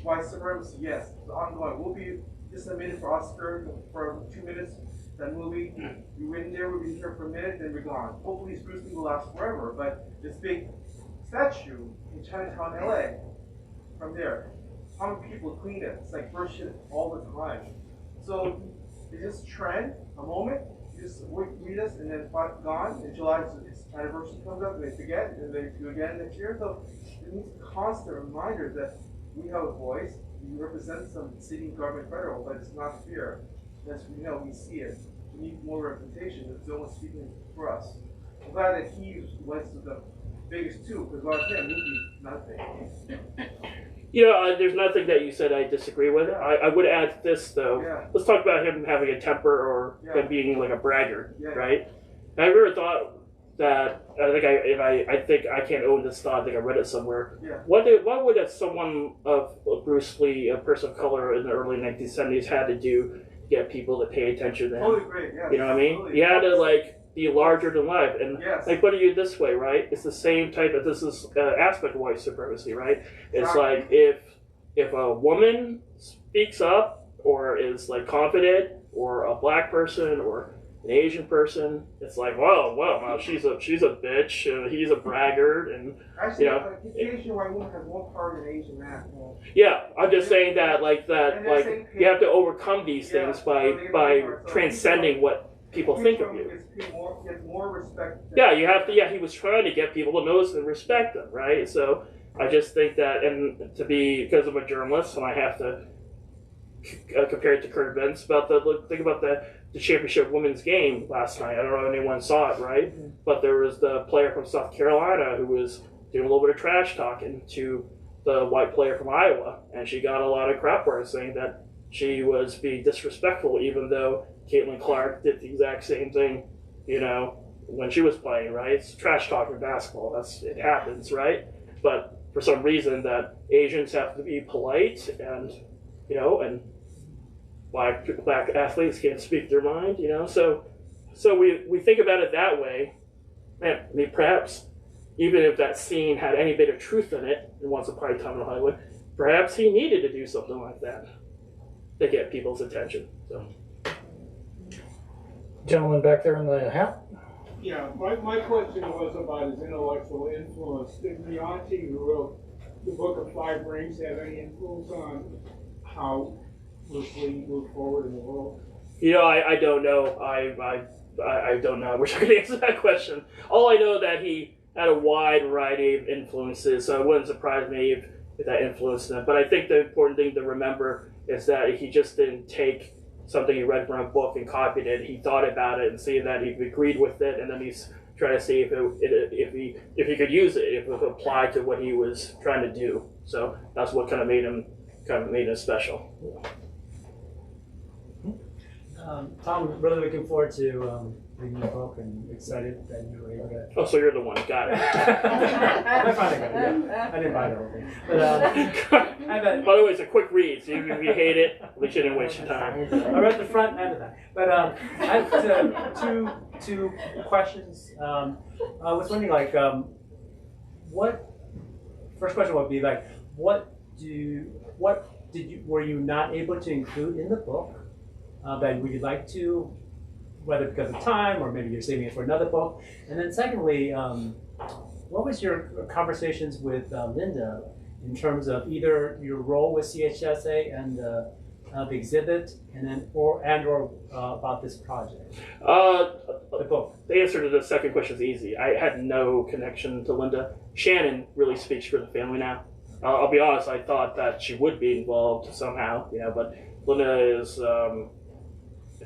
White supremacy, yes, it's ongoing. We'll be just a minute for Oscar for 2 minutes. That movie, we went there, we'll be here for a minute, then we're gone. Hopefully, Bruce Lee will last forever. But this big statue in Chinatown, LA, from there, how many people clean it? It's like first shit all the time. So it's just trend, a moment. You just read us, and then it's gone. In July, its anniversary comes up, and they forget, and they do again next year. So it needs constant reminders that we have a voice. We represent some city government federal, but it's not fair. As we know, we see it. We need more representation. There's no one speaking for us. I'm glad that he was the biggest too, because without him, we'd be nothing. you know, there's nothing that you said I disagree with. I would add this though. Yeah. Let's talk about him having a temper or Yeah. him being like a braggart, Yeah. right? Have you ever thought that? I think I can't own this thought. I think I read it somewhere. Yeah. What would someone of Bruce Lee, a person of color in the early 1970s, had to do to get people to pay attention to him? Totally great. Yeah. You know what I mean? Totally. You had to like be larger than life, and Yes. like put it this way, right? It's the same type of aspect of white supremacy, right? It's Exactly. like if a woman speaks up or is like confident, or a black person or an Asian person, it's like, well, she's a bitch, and he's a braggart, and Actually, you know, the Asian white woman has more power than Asian man. yeah, I'm just saying that And they're saying you have to overcome these Yeah, things so by they get more, so transcending what people think of you. Gets more respect. Yeah, you have to. Yeah, he was trying to get people to notice and respect him, right? So I just think that, and to be, because I'm a journalist and I have to compare it to current events. Think about the championship women's game last night. I don't know if anyone saw it, right? Mm-hmm. But there was the player from South Carolina who was doing a little bit of trash talking to the white player from Iowa, and she got a lot of crap for it, saying that she was being disrespectful, even though Caitlin Clark did the exact same thing, when she was playing, right? It's trash talking basketball. It happens, right? But for some reason that Asians have to be polite and, and black athletes can't speak their mind, So we think about it that way. Man, I mean, perhaps even if that scene had any bit of truth in it, in Once Upon a Time in Hollywood, perhaps he needed to do something like that to get people's attention. So. Gentleman back there in the hat. Yeah, my question was about his intellectual influence. Did Rianti, who wrote the Book of Five Rings, have any influence on how Bruce Lee moved forward in the world? I don't know. I don't know. We're trying to answer that question. All I know that he had a wide variety of influences, so it wouldn't surprise me if that influenced him. But I think the important thing to remember is that he just didn't take something he read from a book and copied it. He thought about it and see that he agreed with it, and then he's trying to see if he could use it, if it would apply to what he was trying to do. So that's what kind of made him special. Tom, really looking forward to reading your book and excited that you were able to. Oh, so you're the one. Got it. I finally got it. Yeah. I didn't buy the whole thing. But, by the way, it's a quick read, so if you hate it, at least you didn't waste your time. I read the front end of that. But I have two questions. I was wondering, what first question would be what were you not able to include in the book that would you like to, whether because of time or maybe you're saving it for another book? And then secondly, what was your conversations with Linda in terms of either your role with CHSA and the exhibit, and then or about this project, the book? The answer to the second question is easy. I had no connection to Linda. Shannon really speaks for the family now. I'll be honest, I thought that she would be involved somehow, but Linda is, I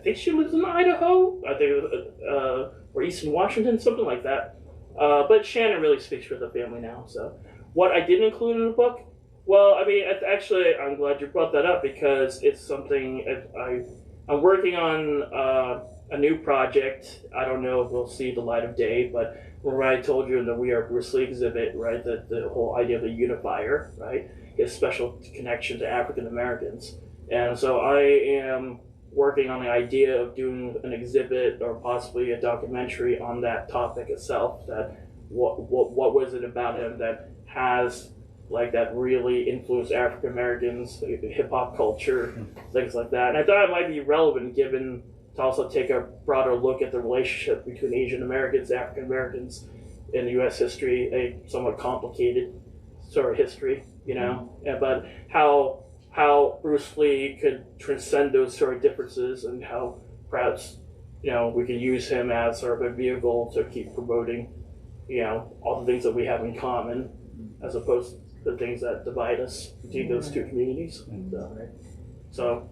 think she lives in Idaho, I think, or Eastern Washington, something like that. But Shannon really speaks for the family now. So what I didn't include in the book, well, I mean, actually, I'm glad you brought that up because it's something I'm working on a new project. I don't know if we'll see the light of day, but when I told you in the We Are Bruce Lee exhibit, right, that the whole idea of the unifier, right, is special connection to African Americans. And so I am working on the idea of doing an exhibit or possibly a documentary on that topic itself, that what was it about him that has that really influenced African Americans, hip hop culture, things like that. And I thought it might be relevant given to also take a broader look at the relationship between Asian Americans, African Americans in U.S. history, a somewhat complicated sort of history, but how Bruce Lee could transcend those sort of differences and how perhaps, we could use him as sort of a vehicle to keep promoting, all the things that we have in common as opposed to the things that divide us between those two communities. So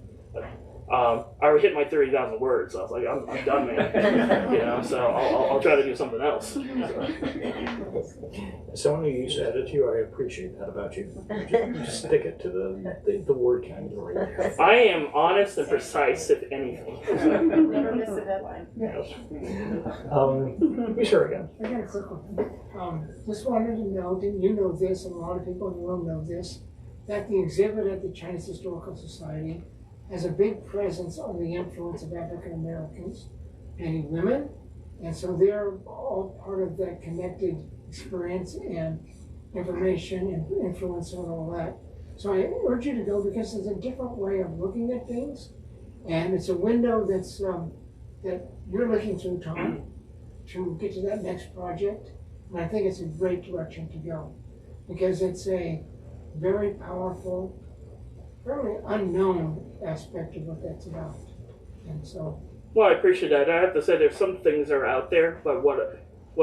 I hit my 30,000 words. I was like, I'm done, man. So I'll try to do something else. As someone who used to edit you, I appreciate that about you. Just stick it to the word count right there. I am honest and precise, if anything. Never miss a deadline. Be sure again. I got a quick one. Just wanted to know, didn't you know this, and a lot of people in the room know this, that the exhibit at the Chinese Historical Society has a big presence on the influence of African Americans, many women, and so they're all part of that connected experience and information and influence and all that. So I urge you to go because it's a different way of looking at things, and it's a window that's that you're looking through, Tom, to get to that next project. And I think it's a great direction to go because it's a very powerful, fairly unknown aspect of what that's about. And so, well, I appreciate that. I have to say there's some things that are out there, but what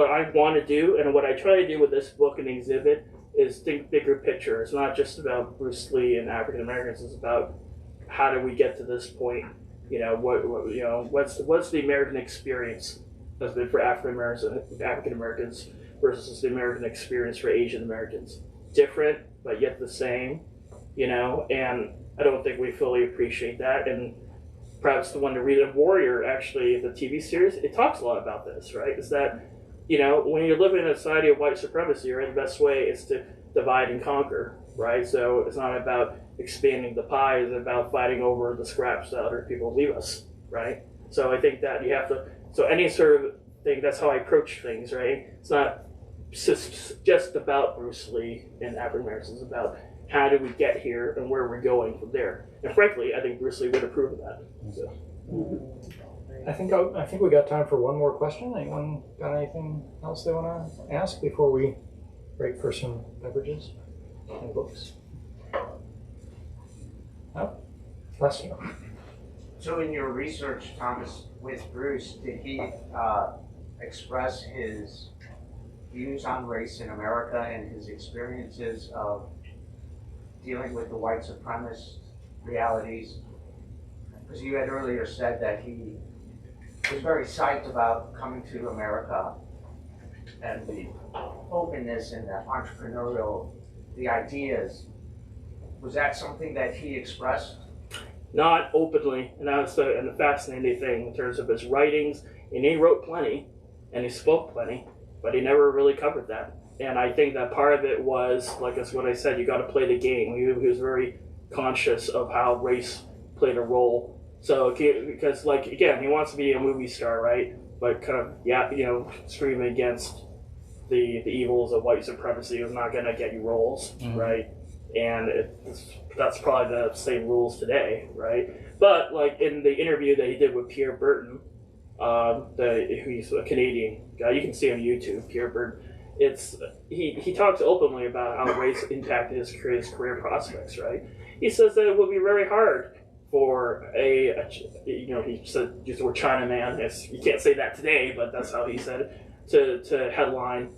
I want to do and what I try to do with this book and exhibit is think bigger picture. It's not just about Bruce Lee and African Americans. It's about how do we get to this point? What's the American experience has been for African Americans versus the American experience for Asian Americans? Different, but yet the same. And I don't think we fully appreciate that. And perhaps the one to read, Warrior, actually, the TV series, it talks a lot about this, right? Is that, when you're living in a society of white supremacy, right, the best way is to divide and conquer, right? So it's not about expanding the pie, it's about fighting over the scraps that other people leave us, right? So I think that you have to, so any sort of thing, that's how I approach things, right? It's not just about Bruce Lee and African Americans, it's about how do we get here and where we're going from there. And frankly, I think Bruce Lee would approve of that. So. I think we got time for one more question. Anyone got anything else they want to ask before we break for some beverages and books? No? Last year. So in your research, Thomas, with Bruce, did he express his views on race in America and his experiences of dealing with the white supremacist realities? Because you had earlier said that he was very psyched about coming to America and the openness and the entrepreneurial, the ideas. Was that something that he expressed? Not openly, and that's the fascinating thing in terms of his writings. And he wrote plenty, and he spoke plenty, but he never really covered that. And I think that part of it was, like that's what I said, you got to play the game. He was very conscious of how race played a role. So, because again, he wants to be a movie star, right? But kind of, screaming against the evils of white supremacy is not going to get you roles, right? and that's probably the same rules today, right? But like in the interview that he did with Pierre Burton, he's a Canadian guy, you can see on YouTube, Pierre Burton. He talks openly about how race impacted his career prospects, right? He says that it would be very hard for he said, use the word Chinaman. You can't say that today, but that's how he said it, to headline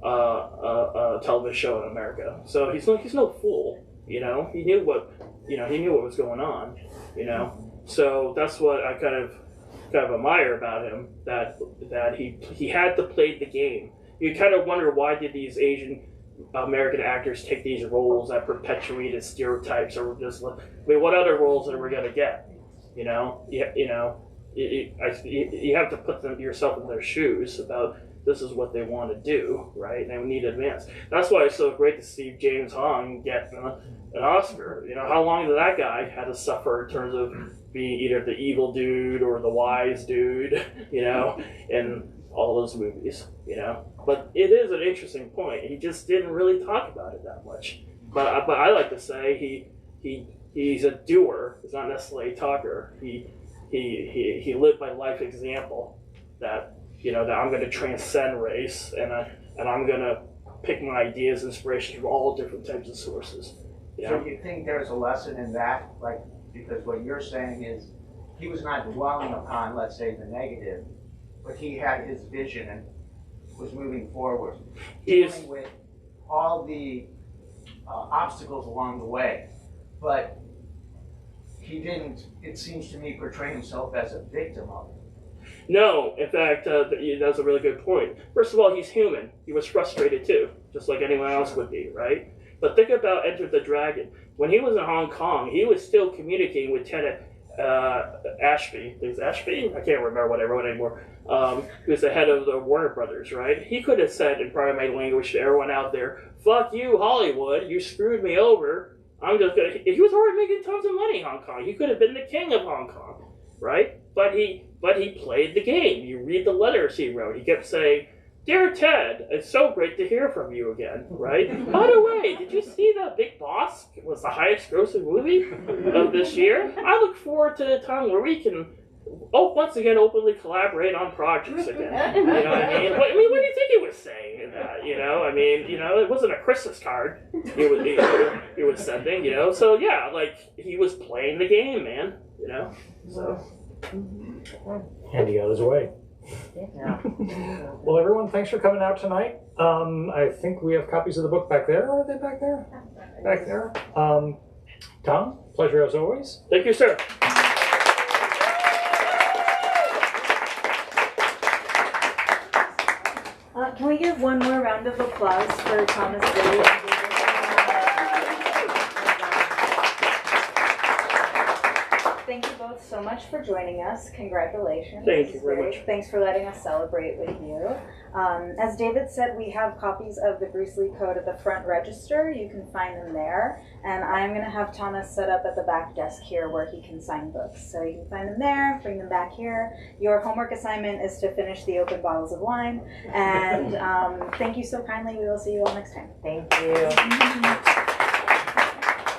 a television show in America. So he's no fool, you know. He knew what was going on, you know. So that's what I kind of admire about him, that he had to play the game. You kind of wonder, why did these Asian American actors take these roles that perpetuated stereotypes, or just, I mean, what other roles are we gonna get? You know, you have to put yourself in their shoes about this is what they want to do, right? And they need to advance. That's why it's so great to see James Hong get an Oscar. You know, how long did that guy had to suffer in terms of being either the evil dude or the wise dude, you know, in all those movies, you know? But it is an interesting point. He just didn't really talk about it that much. But I like to say he's a doer. He's not necessarily a talker. He lived by life example that, you know, that I'm going to transcend race, and I'm going to pick my ideas, inspiration from all different types of sources. You know? So you think there's a lesson in that, like, because what you're saying is he was not dwelling upon, let's say, the negative, but he had his vision and was moving forward, dealing with all the obstacles along the way. But he didn't, it seems to me, portray himself as a victim of it. No, in fact, that's a really good point. First of all, he's human. He was frustrated too, just like anyone else would be, right? But think about Enter the Dragon. When he was in Hong Kong, he was still communicating with Tenet Ashby. Is Ashby? I can't remember what I wrote anymore. He was the head of the Warner Brothers, right? He could have said in private language to everyone out there, "Fuck you, Hollywood! You screwed me over. I'm just gonna." He was already making tons of money in Hong Kong. He could have been the king of Hong Kong, right? But he played the game. You read the letters he wrote. He kept saying, "Dear Ted, it's so great to hear from you again," right? By the way, did you see that Big Boss was the highest grossing movie of this year? I look forward to the time where we can, once again, openly collaborate on projects again. You know what I mean? What do you think he was saying in that? You know, I mean, you know, it wasn't a Christmas card he was sending, you know? So, yeah, like, he was playing the game, man, you know? So. And he got his way. Yeah. Well, everyone, thanks for coming out tonight. I think we have copies of the book back there. Are they back there? Back there. Tom, pleasure as always. Thank you, sir. Can we give one more round of applause for Thomas Billy and David? Thank you both so much for joining us. Congratulations. Thank you very much. Thanks for letting us celebrate with you. As David said, we have copies of the Bruce Lee Code at the front register. You can find them there. And I'm going to have Thomas set up at the back desk here where he can sign books. So you can find them there, bring them back here. Your homework assignment is to finish the open bottles of wine. And thank you so kindly. We will see you all next time. Thank you.